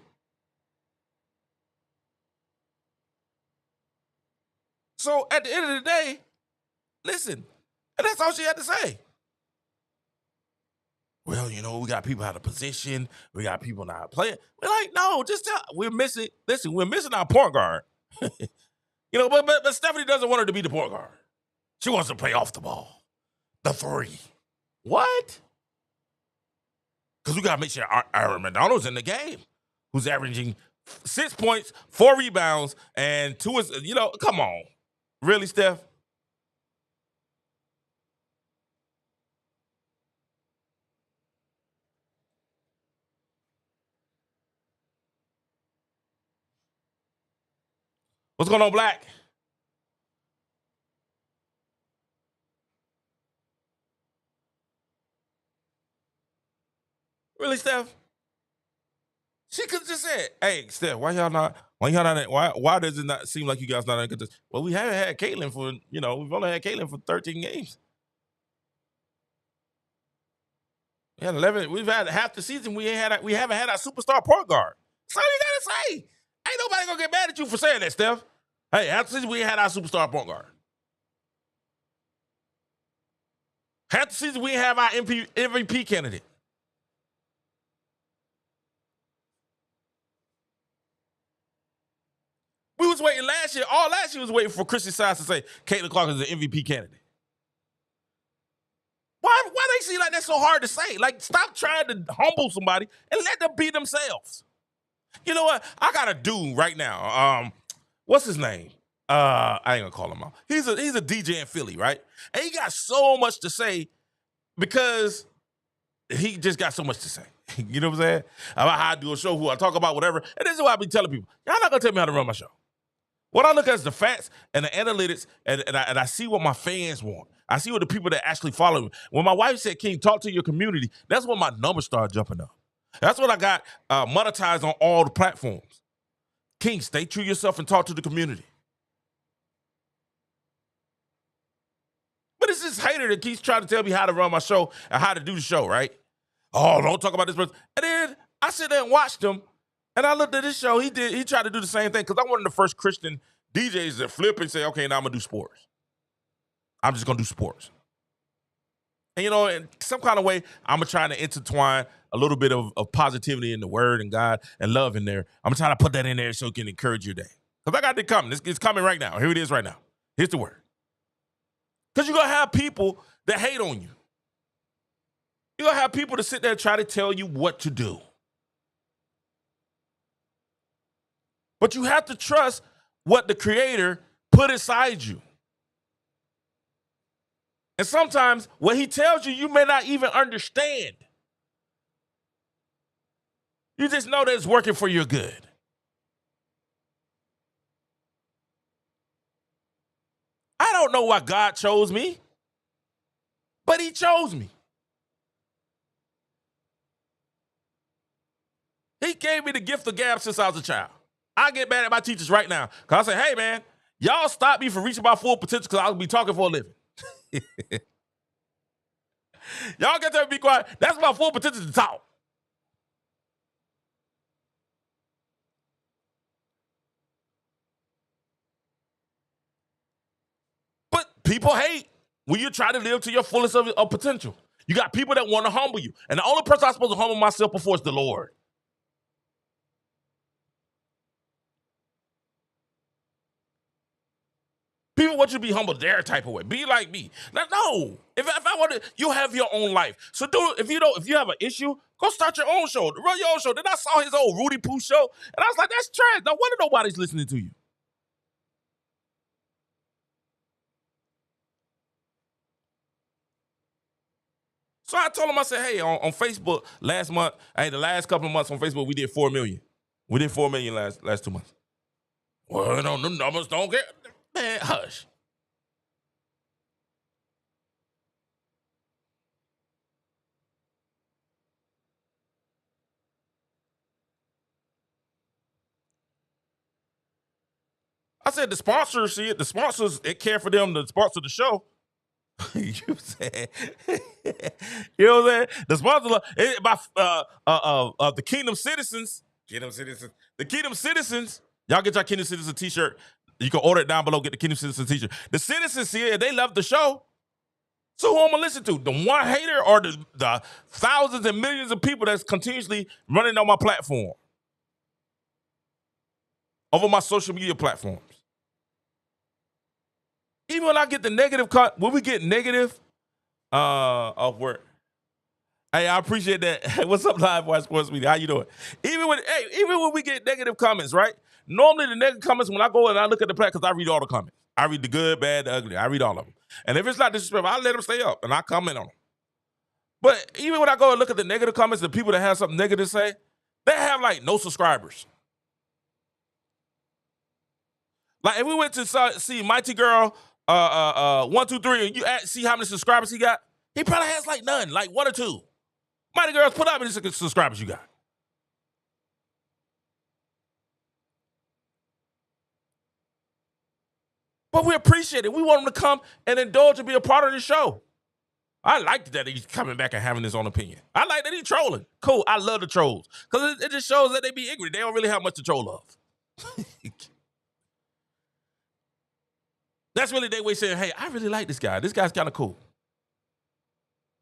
So at the end of the day, listen, and that's all she had to say. Well, you know, we got people out of position. We got people not playing. We're like, no, just tell. We're missing our point guard. You know, but Stephanie doesn't want her to be the point guard. She wants to play off the ball. The three. What? Because we got to make sure Aaron McDonald's in the game, who's averaging 6 points, 4 rebounds, and 2 is, you know, come on. Really, Steph? What's going on, Black? Really, Steph? She could have just said, hey, Steph, why does it not seem like you guys not in contest? Well, we haven't had Caitlin for, you know, we've only had Caitlin for 13 games. We had 11. We've had half the season. We haven't had our superstar point guard. That's all you gotta say. Ain't nobody gonna get mad at you for saying that, Steph. Hey, half the season we had our superstar point guard. Half the season we have our MVP candidate. We was waiting last year. All last year was waiting for Christian Science to say Caitlin Clark is the MVP candidate. Why they see like that's so hard to say? Like, stop trying to humble somebody and let them be themselves. You know what? I got a dude right now. What's his name? I ain't gonna call him out. He's a DJ in Philly, right? And he got so much to say because he just got so much to say. You know what I'm saying? About how I do a show, who I talk about, whatever. And this is what I be telling people. Y'all not gonna tell me how to run my show. What I look at is the facts and the analytics, and I see what my fans want. I see what the people that actually follow me. When my wife said, King, talk to your community, that's when my numbers started jumping up. That's what I got monetized on all the platforms. King, stay true to yourself and talk to the community. But it's this hater that keeps trying to tell me how to run my show and how to do the show, right? Oh, don't talk about this person. And then I sit there and watched him, and I looked at this show. He tried to do the same thing, because I'm one of the first Christian DJs that flip and say, okay, now I'm going to do sports. I'm just going to do sports. And, you know, in some kind of way, I'm trying to intertwine a little bit of positivity in the word and God and love in there. I'm trying to put that in there so it can encourage your day. Because I got it coming. It's coming right now. Here it is right now. Here's the word. Because you're going to have people that hate on you. You're going to have people that sit there and try to tell you what to do. But you have to trust what the Creator put inside you. And sometimes what he tells you, you may not even understand. You just know that it's working for your good. I don't know why God chose me, but he chose me. He gave me the gift of gab since I was a child. I get mad at my teachers right now, because I say, hey, man, y'all stop me from reaching my full potential, because I'll be talking for a living. Y'all get there and be quiet. That's my full potential to talk. But people hate when you try to live to your fullest of potential. You got people that want to humble you. And the only person I'm supposed to humble myself before is the Lord. People want you to be humble their type of way. Be like me. No. If I want to, you have your own life. So if you have an issue, go start your own show. Run your own show. Then I saw his old Rudy Poo show, and I was like, that's trash. No wonder nobody's listening to you. So I told him, I said, hey, on Facebook last month, the last couple of months on Facebook, we did 4 million. We did 4 million last 2 months. Well, no, the numbers don't get. Man, hush. I said the sponsors see it. The sponsors, it care for them to sponsor the show. You said, you know what I'm saying? The sponsor the Kingdom Citizens. The Kingdom Citizens. Y'all get your Kingdom Citizen t-shirt. You can order it down below, get the Kingdom Citizen t-shirt. The citizens see it, they love the show. So who I'm gonna listen to? The one hater or the thousands and millions of people that's continuously running on my platform? Over my social media platforms. Even when I get the negative, when we get negative of work. Hey, I appreciate that. Hey, what's up, Live Boy Sports Media? How you doing? Even when we get negative comments, right? Normally the negative comments, when I go and I look at the platform, because I read all the comments. I read the good, bad, the ugly. I read all of them. And if it's not disrespectful, I let them stay up and I comment on them. But even when I go and look at the negative comments, the people that have something negative to say, they have like no subscribers. Like if we went to see Mighty Girl 123 and you see how many subscribers he got, he probably has like none, like 1 or 2. Mighty Girls, put out how many subscribers you got. But we appreciate it. We want him to come and indulge and be a part of the show. I like that he's coming back and having his own opinion. I like that he's trolling. Cool. I love the trolls. Because it just shows that they be ignorant. They don't really have much to troll of. That's really their way of saying, hey, I really like this guy. This guy's kind of cool.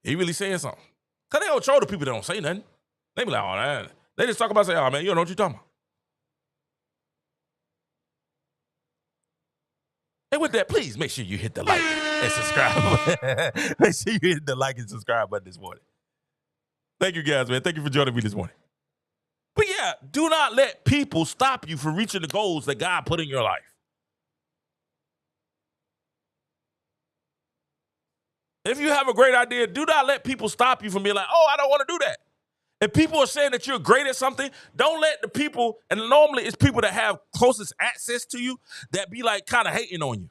He really saying something. Because they don't troll the people that don't say nothing. They be like, oh, man. They just talk about, say, oh, man, you don't know what you're talking about. And with that, please make sure you hit the like. and subscribe. Make sure you hit the like and subscribe button this morning. Thank you, guys, man. Thank you for joining me this morning. But yeah, do not let people stop you from reaching the goals that God put in your life. If you have a great idea, do not let people stop you from being like, oh, I don't want to do that. If people are saying that you're great at something, don't let the people, and normally it's people that have closest access to you, that be like kind of hating on you.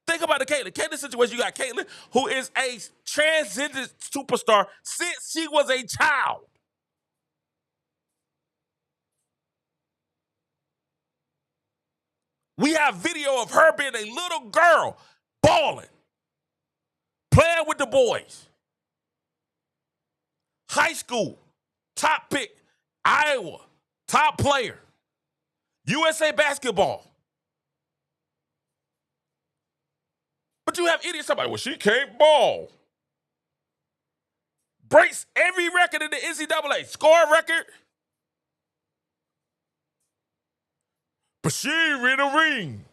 Think about the Caitlyn. Caitlyn situation, you got Caitlyn, who is a transcendent superstar since she was a child. We have video of her being a little girl, balling, playing with the boys. High school, top pick, Iowa, top player, USA basketball. But you have idiots somebody, well, she can't ball. Breaks every record in the NCAA, scoring record. But she ain't win a ring.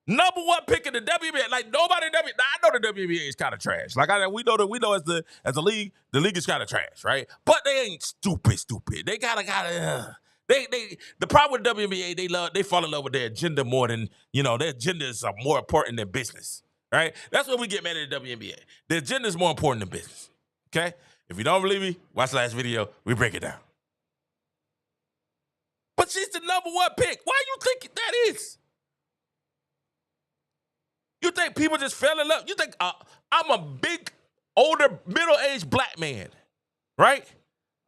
Number one pick in the WNBA. Like nobody in the WNBA. Now, I know the WNBA is kind of trash. Like we know as a league, the league is kind of trash, right? But they ain't stupid. They gotta. The problem with the WNBA, they fall in love with their agenda more than, their agendas are more important than business, right? That's what we get mad at the WNBA. The agenda is more important than business, okay? If you don't believe me, watch the last video. We break it down. But she's the number one pick. Why you think that is? You think people just fell in love? You think I'm a big, older, middle-aged black man, right?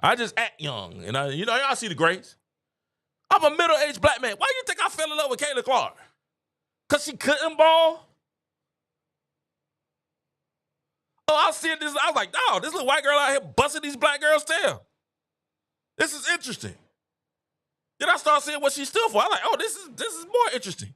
I just act young, and y'all see the grades. I'm a middle-aged black man. Why you think I fell in love with Kayla Clark? Because she couldn't ball? Oh, I was seeing this. I was like, oh, this little white girl out here busting these black girls' tail. This is interesting. Then I started seeing what she's still for. I'm like, oh, this is more interesting.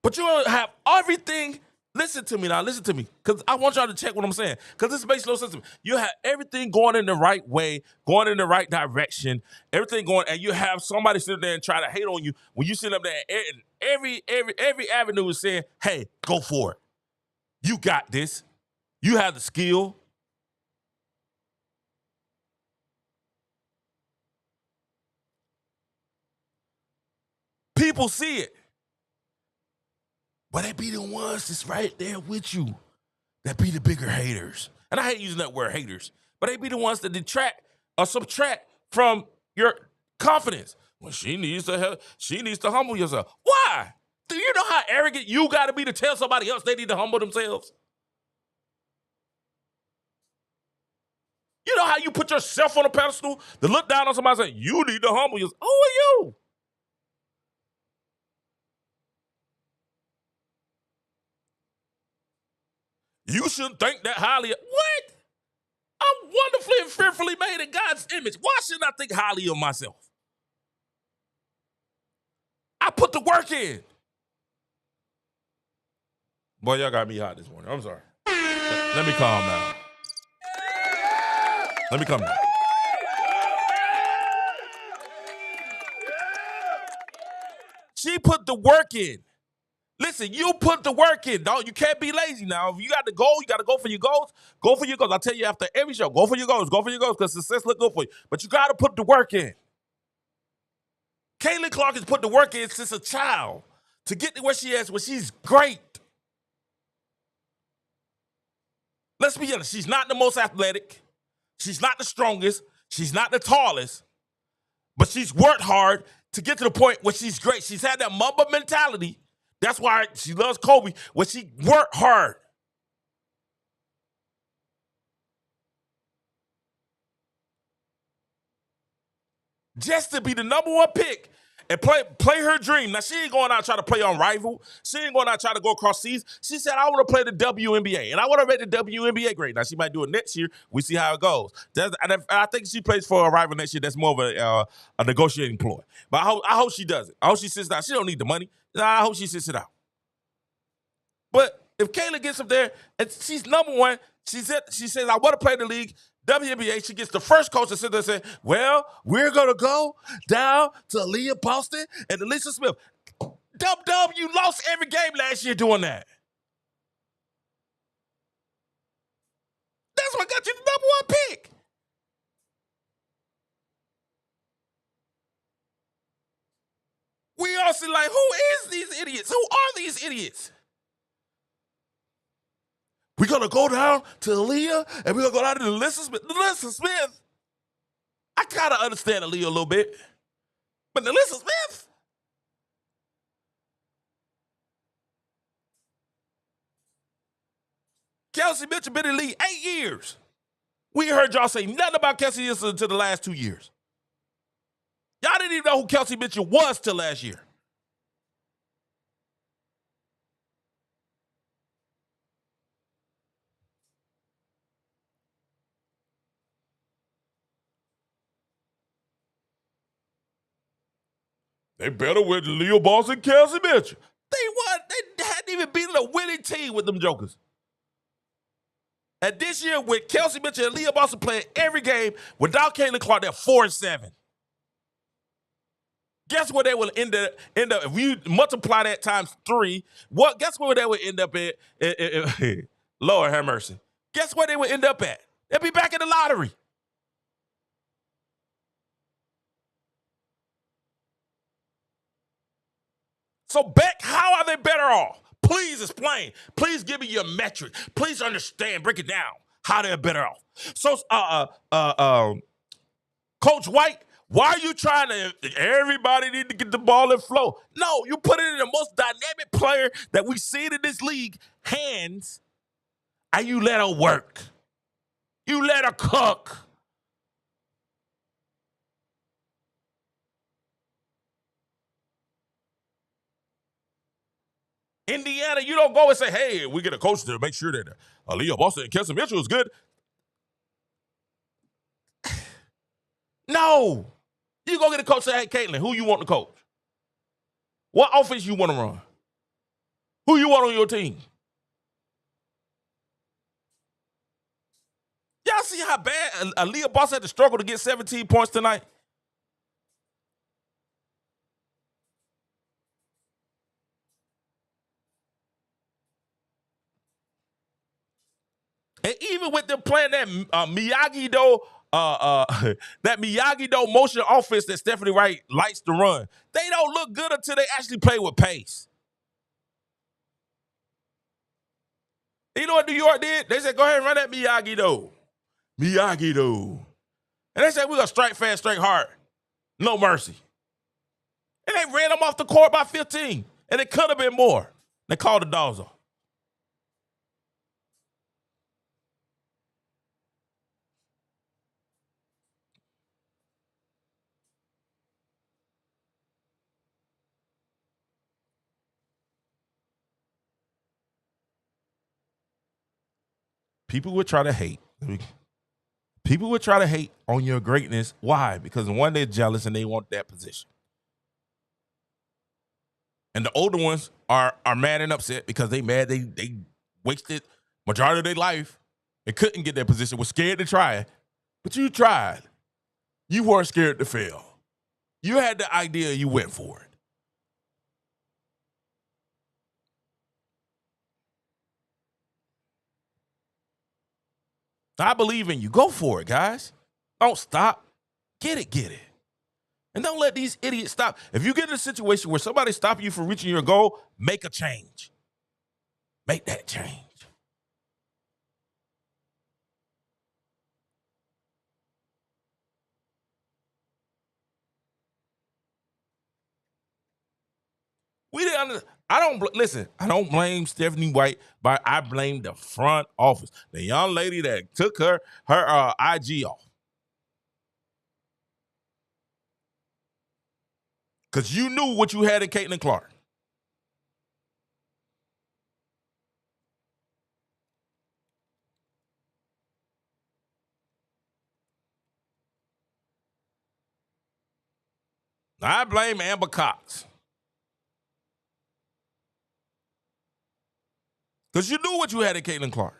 But you have everything. Listen to me now. Listen to me. Because I want y'all to check what I'm saying. Because this makes no sense to me. You have everything going in the right way, going in the right direction, everything going, and you have somebody sitting there and try to hate on you when you sit up there and every avenue is saying, hey, go for it. You got this. You have the skill. People see it. But they be the ones that's right there with you. That be the bigger haters. And I hate using that word haters. But they be the ones that detract or subtract from your confidence. Well, she needs to humble yourself. Why? Do you know how arrogant you got to be to tell somebody else they need to humble themselves? You know how you put yourself on a pedestal to look down on somebody and say, you need to humble yourself. Who are you? You shouldn't think that highly of. What? I'm wonderfully and fearfully made in God's image. Why shouldn't I think highly of myself? I put the work in. Boy, y'all got me hot this morning. I'm sorry. Let me calm down. Let me calm down. She put the work in. Listen, you put the work in, dog. You can't be lazy now. If you got the goal, you got to go for your goals. Go for your goals. I tell you after every show, go for your goals. Go for your goals because success look good for you. But you got to put the work in. Kayla Clark has put the work in since a child to get to where she is, where she's great. Let's be honest. She's not the most athletic. She's not the strongest. She's not the tallest. But she's worked hard to get to the point where she's great. She's had that Mamba mentality. That's why she loves Kobe, where she worked hard. Just to be the number one pick and play her dream. Now, she ain't going out trying to play on rival. She ain't going out trying to go across seas. She said, I want to play the WNBA, and I want to make the WNBA great. Now, she might do it next year. We see how it goes. And I think she plays for a rival next year. That's more of a negotiating ploy. But I hope she does it. I hope she sits down. She don't need the money. I hope she sits it out. But if Kayla gets up there and she's number one, she says, I want to play the league, WNBA, she gets the first coach to sit there and say, well, we're going to go down to Aaliyah Boston and Alicia Smith. Dub, you lost every game last year doing that. That's what got you the number one pick. We all see like, who is these idiots? Who are these idiots? We're going to go down to Aaliyah and we're going to go down to Alyssa Smith. Alyssa Smith, I kind of understand Aaliyah a little bit. But Alyssa Smith? Kelsey Mitchell been in the league 8 years. We heard y'all say nothing about Kelsey Mitchell until the last 2 years. Y'all didn't even know who Kelsey Mitchell was till last year. They better with Leo Boss and Kelsey Mitchell. They hadn't even beaten a winning team with them jokers. And this year, with Kelsey Mitchell and Leo Boss playing every game, without Caitlin Clark, they're 4-7. Guess where they will end up? If you multiply that times 3, guess where they would end up at? Lord have mercy. Guess where they would end up at? They'll be back in the lottery. So, Beck, how are they better off? Please explain. Please give me your metric. Please understand. Break it down. How they're better off. So, Coach White, why are you trying to? Everybody need to get the ball and flow. No, you put it in the most dynamic player that we've seen in this league hands, and you let her work. You let her cook. Indiana, you don't go and say, hey, we get a coach to make sure that Aaliyah Boston and Kelsey Mitchell is good. No. You go get a coach and say, hey, Caitlin, who you want to coach? What offense you want to run? Who you want on your team? Y'all see how bad Aaliyah Boston had to struggle to get 17 points tonight? And even with them playing that Miyagi-Do, that Miyagi-Do motion offense that Stephanie Wright likes to run, they don't look good until they actually play with pace. You know what New York did? They said, go ahead and run that Miyagi-Do. Miyagi-Do. And they said, we're going to strike fast, strike hard. No mercy. And they ran them off the court by 15. And it could have been more. They called the dogs off. People would try to hate. People would try to hate on your greatness. Why? Because one, they're jealous and they want that position. And the older ones are mad and upset because they mad they wasted majority of their life and couldn't get that position, was scared to try it. But you tried. You weren't scared to fail. You had the idea, you went for it. I believe in you. Go for it, guys. Don't stop. Get it. And don't let these idiots stop. If you get in a situation where somebody's stopping you from reaching your goal, make a change. Make that change. We didn't. I don't blame Stephanie White, but I blame the front office. The young lady that took her IG off. Because you knew what you had in Caitlin Clark. I blame Amber Cox. Because you knew what you had in Caitlin Clark.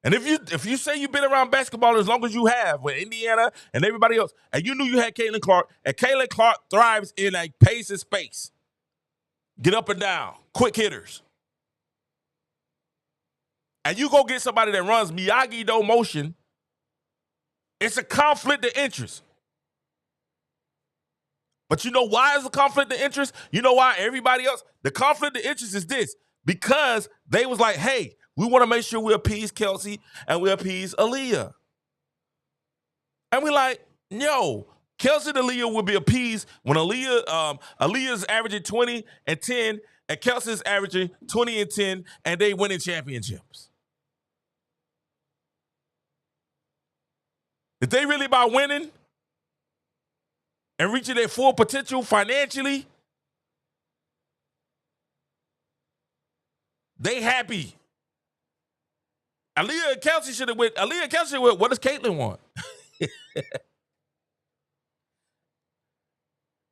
And if you say you've been around basketball as long as you have with Indiana and everybody else, and you knew you had Caitlin Clark, and Caitlin Clark thrives in a pace and space, get up and down, quick hitters. And you go get somebody that runs Miyagi-Do motion, it's a conflict of interest. But you know why it's a conflict of interest? You know why everybody else? The conflict of interest is this. Because they was like, hey, we want to make sure we appease Kelsey and we appease Aaliyah. And we like, no, Kelsey and Aaliyah will be appeased when Aaliyah's averaging 20 and 10 and Kelsey's averaging 20 and 10 and they winning championships. If they really about winning and reaching their full potential financially, they happy. Aaliyah and Kelsey should have went. Aaliyah and Kelsey went, what does Caitlyn want?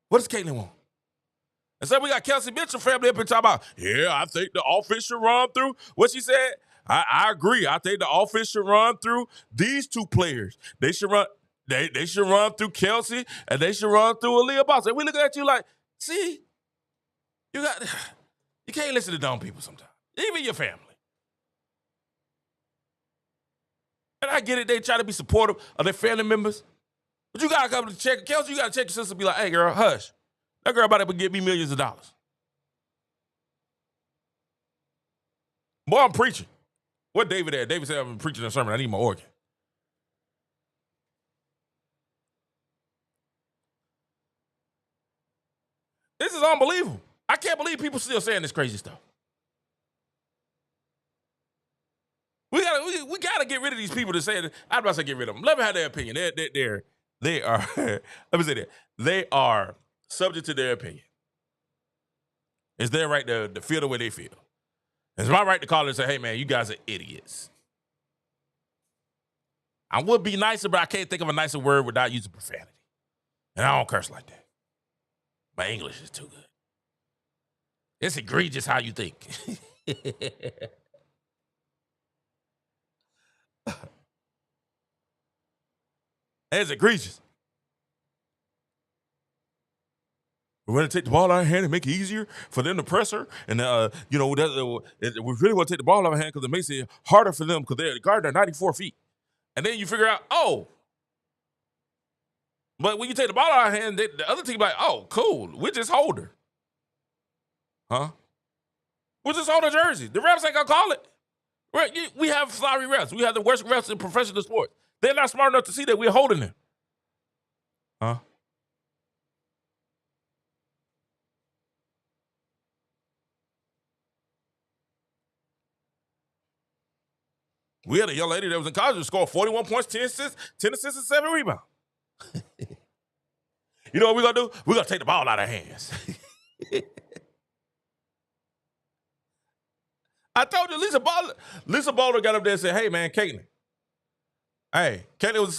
What does Caitlyn want? And so we got Kelsey Mitchell family up and talking about, yeah, I think the offense should run through. What she said? I agree. I think the offense should run through these two players. They should run. They should run through Kelsey and they should run through Aaliyah Boss. And we look at you like, see, you can't listen to dumb people sometimes, even your family. And I get it, they try to be supportive of their family members. But you gotta come to check, Kelsey, you gotta check your sister and be like, hey girl, hush. That girl about to give me millions of dollars. Boy, I'm preaching. What David at? David said I'm preaching a sermon. I need my organ. This is unbelievable. I can't believe people still saying this crazy stuff. We gotta get rid of these people that say it. I'm about to say get rid of them. Let me have their opinion. They are. Let me say that they are subject to their opinion. It's their right to feel the way they feel. It's my right to call it and say, hey man, you guys are idiots. I would be nicer, but I can't think of a nicer word without using profanity. And I don't curse like that. My English is too good. It's egregious how you think. It's egregious. We're going to take the ball out of her hand and make it easier for them to press her. And, we really want to take the ball out of her hand because it makes it harder for them because they're guarding her 94 feet. And then you figure out, but when you take the ball out of her hand, the other team like, oh, cool, we just hold her. Huh? We'll just hold her jersey. The refs ain't going to call it. We have sorry refs. We have the worst refs in professional sports. They're not smart enough to see that we're holding them. Huh? We had a young lady that was in college who scored 41 points, 10 assists, and 7 rebounds. You know what we're going to do? We're going to take the ball out of her hands. I told you, Lisa Bowler got up there and said, hey, man, Caitlyn. Hey, Caitlyn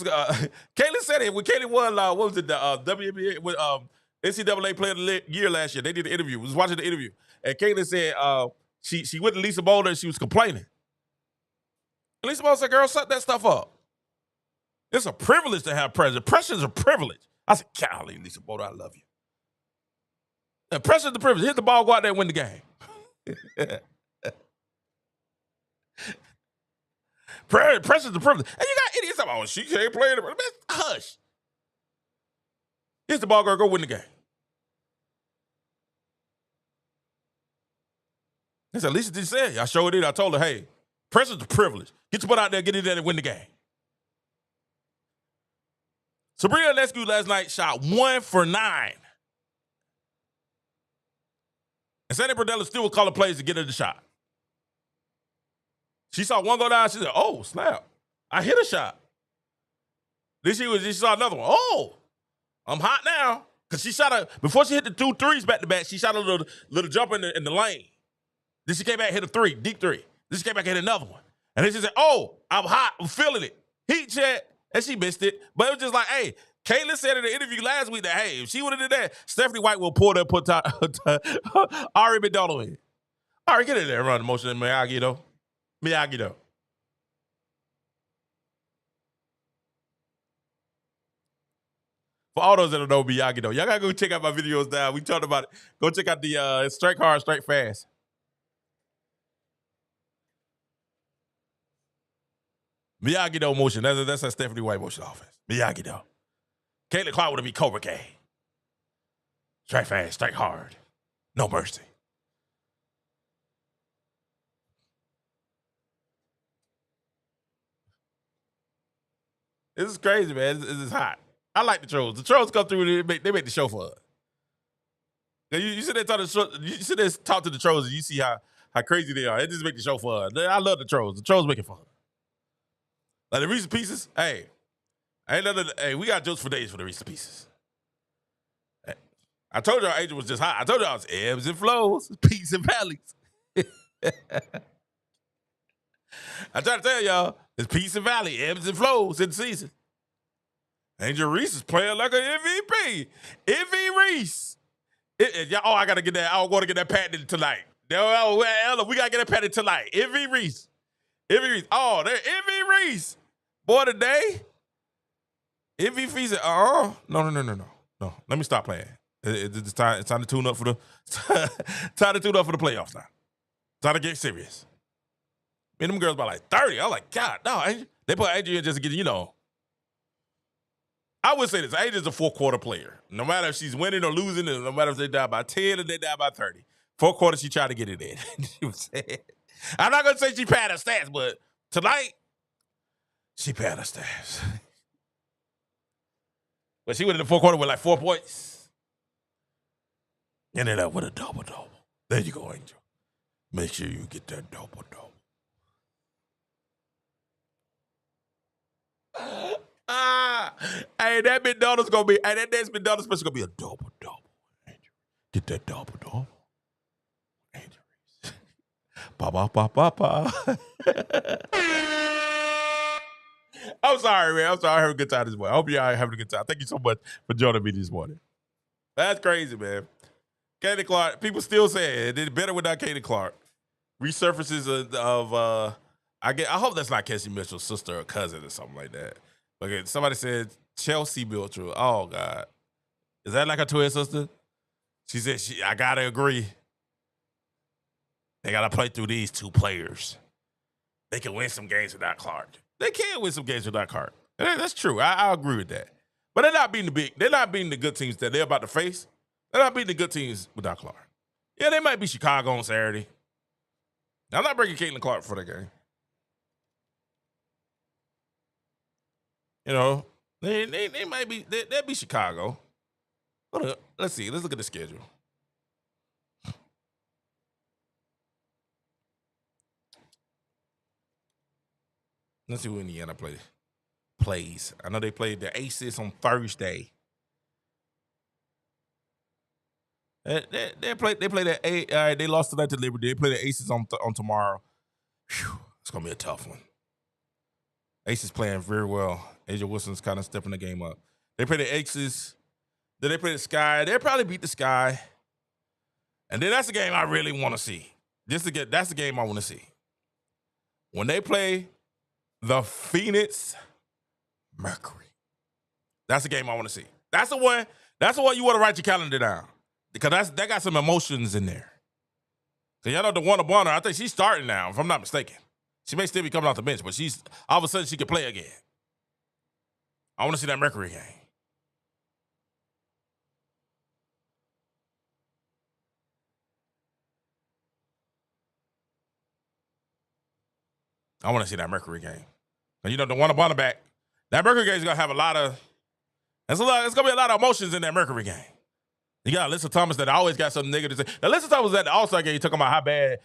said it when Caitlyn won, what was it, the WNBA, with NCAA Player of the Year last year. They did the interview. We was watching the interview. And Caitlyn said she went to Lisa Bowler and she was complaining. And Lisa Bowler said, girl, shut that stuff up. It's a privilege to have pressure. Pressure is a privilege. I said, golly, Lisa Bowler, I love you. And pressure is the privilege. Hit the ball, go out there and win the game. Pressure is the privilege. And you got idiots about, she can't play it. Hush. Here's the ball, girl, go win the game. That's at least what she said. I showed it. I told her, hey, pressure's the privilege. Get your butt out there, get in there and win the game. So Breanna Stewart last night shot 1 for 9. And Breanna Stewart calling plays to get her the shot. She saw one go down. She said, oh, snap. I hit a shot. Then she saw another one. Oh, I'm hot now. Because she shot before she hit the 2 threes back to back, she shot a little jump in the lane. Then she came back and hit a 3, deep 3. Then she came back and hit another one. And then she said, oh, I'm hot. I'm feeling it. Heat check. And she missed it. But it was just like, hey, Caitlyn said in the interview last week that, hey, if she would have did that, Stephanie White will pull that put Ari McDonald in. All right, get in there and run the motion in Miyagi-Do. Miyagi-Do. For all those that don't know Miyagi, though, y'all gotta go check out my videos now. We talked about it. Go check out the strike hard, strike fast. Miyagi-Do motion. That's a Stephanie White motion offense. Miyagi-Do. Caitlin Clark would be Cobra K. Strike fast, strike hard. No mercy. This is crazy, man. This is hot. I like the trolls. The trolls come through. They make the show for us. You sit there talk to the trolls, and you see how crazy they are. They just make the show for us. I love the trolls. The trolls make it fun. Like the Reese's Pieces. Hey, we got jokes for days for the Reese's Pieces. Hey, I told y'all Angel was just hot. I told y'all it was ebbs and flows, peaks and valleys. I try to tell y'all it's peaks and valley, ebbs and flows in the season. Angel Reese is playing like an MVP. MVP Reese. I gotta get that. I want to get that patented tonight. Ella, we gotta get that patented tonight. MVP Reese. MVP Reese. Oh, there MVP Reese. Boy, today. MVP said, no. Let me stop playing. It's time to tune up for the time to tune up for the playoffs now. Time to get serious. Man, them girls about like 30. I'm like, God, no, they put Angel in just to get, I would say this. Angel's a fourth-quarter player. No matter if she's winning or losing, and no matter if they die by 10 or they die by 30. Fourth quarter, she tried to get it in. I'm not going to say she padded her stats, but tonight, she padded her stats. But she went in the fourth quarter with like 4 points. Ended up with a double-double. There you go, Angel. Make sure you get that double-double. Hey, that McDonald's gonna be. Hey, that next McDonald's special gonna be a double-double. Get that double-double. Ba. I'm sorry, man. I'm sorry. I had a good time this morning. I hope y'all having a good time. Thank you so much for joining me this morning. That's crazy, man. Katie Clark. People still say it did better without Katie Clark. Resurfaces of I hope that's not Casey Mitchell's sister or cousin or something like that. Okay, somebody said Chelsea Mitchell. Oh God, is that like a twin sister? She said I gotta agree. They gotta play through these two players. They can win some games without Clark. They can win some games without Clark. That's true. I agree with that. But they're not beating the good teams that they're about to face. They're not beating the good teams without Clark. Yeah, they might be Chicago on Saturday. I'm not bringing Caitlin Clark for the game. They might be they'll be Chicago. Let's see. Let's look at the schedule. Let's see who Indiana plays. I know they played the Aces on Thursday. They play that eight. All right, they lost tonight to Liberty. They play the Aces on tomorrow. Whew, it's gonna be a tough one. Aces playing very well. Asia Wilson's kind of stepping the game up. They play the Aces. Then they play the Sky. They'll probably beat the Sky. And then that's the game I really want to see. That's the game I want to see. When they play the Phoenix Mercury. That's the game I want to see. That's the one you want to write your calendar down. Because that got some emotions in there. So y'all know the one Bonner, I think she's starting now, if I'm not mistaken. She may still be coming off the bench, but she's all of a sudden she can play again. I want to see that Mercury game. I want to see that Mercury game. And the one Bonner back. That Mercury game is gonna have it's gonna be a lot of emotions in that Mercury game. You got Alyssa Thomas that always got something negative to say. Alyssa Thomas was at the All-Star game talking about how bad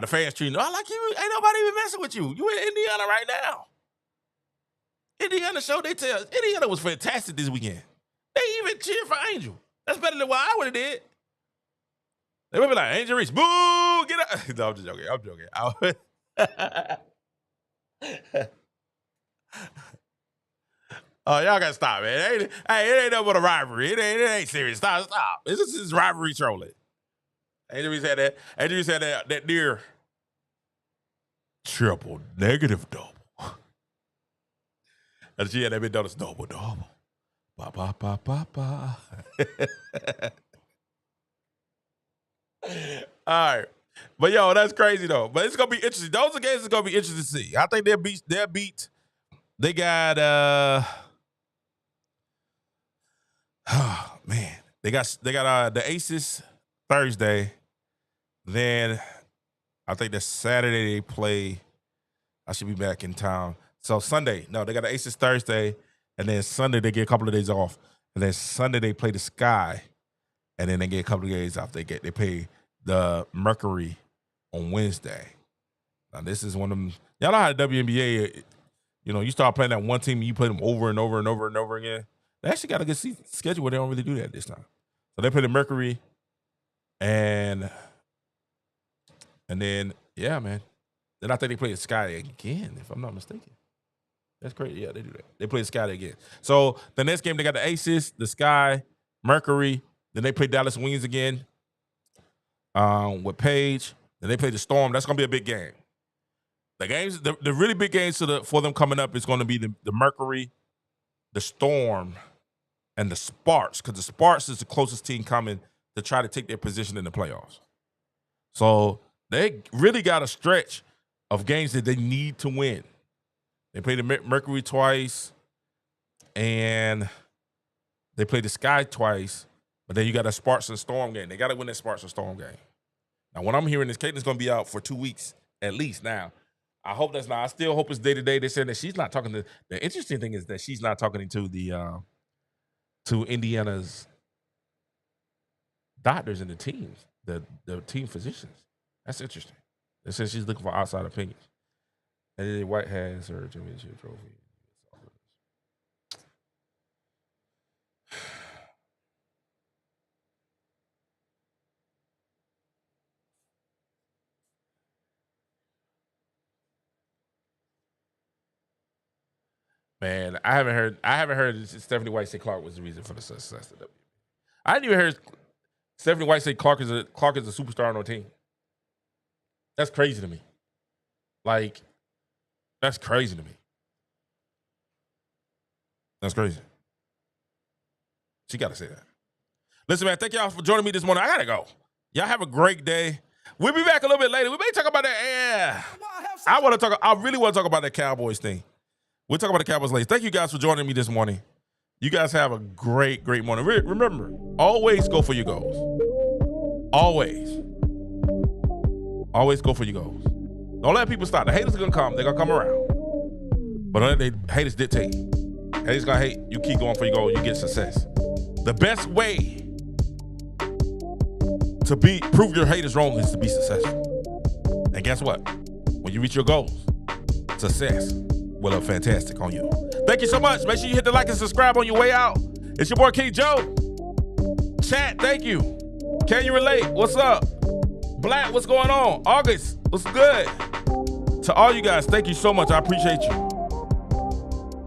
the fans treating her. I like you. Ain't nobody even messing with you. You in Indiana right now. Indiana show they tell. Indiana was fantastic this weekend. They even cheered for Angel. That's better than what I would have did. They would be like, Angel Reese, boo, get out. No, I'm just joking. I'm joking. Oh, y'all gotta stop, man. It ain't nothing but a rivalry. It ain't serious. Stop. This is rivalry trolling. Angel Reese had that near triple negative double. And she had that McDonald's double. Ba, ba, ba, ba, ba. All right. But yo, that's crazy though. But it's gonna be interesting. Those are games that's gonna be interesting to see. I think they'll beat. They got oh man. They got the Aces Thursday. Then I think that Saturday they play. I should be back in town. So Sunday, no, they got the Aces Thursday, and then Sunday they get a couple of days off. And then Sunday they play the Sky, and then they get a couple of days off. They play the Mercury on Wednesday. Now this is one of them. Y'all know how the WNBA, you start playing that one team and you play them over and over and over and over again. They actually got a good schedule where they don't really do that this time. So they play the Mercury, and then yeah, man. Then I think they play the Sky again, if I'm not mistaken. That's crazy. Yeah, they do that. They play the Sky again. So the next game, they got the Aces, the Sky, Mercury. Then they play Dallas Wings again with Paige. Then they play the Storm. That's going to be a big game. The games, the really big games for them coming up is going to be the Mercury, the Storm, and the Sparks, because the Sparks is the closest team coming to try to take their position in the playoffs. So they really got a stretch of games that they need to win. They play the Mercury twice, and they play the Sky twice, but then you got a Sparks and Storm game. They got to win that Sparks and Storm game. Now, what I'm hearing is Caitlin's going to be out for 2 weeks at least. Now, I hope that's not. I still hope it's day-to-day. They said that she's not talking to. The interesting thing is that she's not talking to the to Indiana's doctors and the teams, the team physicians. That's interesting. They said she's looking for outside opinions. And then White has her championship trophy. Man, I haven't heard that Stephanie White say Clark was the reason for the success of the WNBA. I didn't even hear Stephanie White say Clark is a superstar on her team. That's crazy to me. Like, that's crazy to me. That's crazy. She got to say that. Listen, man, thank y'all for joining me this morning. I got to go. Y'all have a great day. We'll be back a little bit later. We may talk about that. Yeah. I really want to talk about that Cowboys thing. We'll talk about the Cowboys later. Thank you guys for joining me this morning. You guys have a great, great morning. Remember, always go for your goals. Always. Always go for your goals. Don't let people stop. The haters are going to come. They're going to come around. But don't let the haters dictate. Haters going to hate. You keep going for your goal. You get success. The best way to prove your haters wrong is to be successful. And guess what? When you reach your goals, success will look fantastic on you. Thank you so much. Make sure you hit the like and subscribe on your way out. It's your boy King Joe. Chat, thank you. Can you relate? What's up? Black, what's going on? August, what's good? To all you guys, thank you so much. I appreciate you.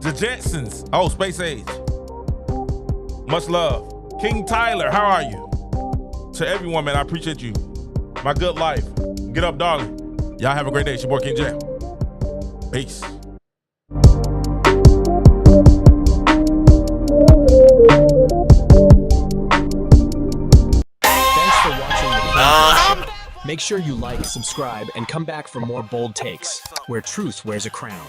The Jetsons. Oh, Space Age. Much love. King Tyler, how are you? To everyone, man, I appreciate you. My good life. Get up, darling. Y'all have a great day. It's your boy King Jam. Peace. Thanks for watching the King Jam Show. Make sure you like, subscribe, and come back for more bold takes, where truth wears a crown.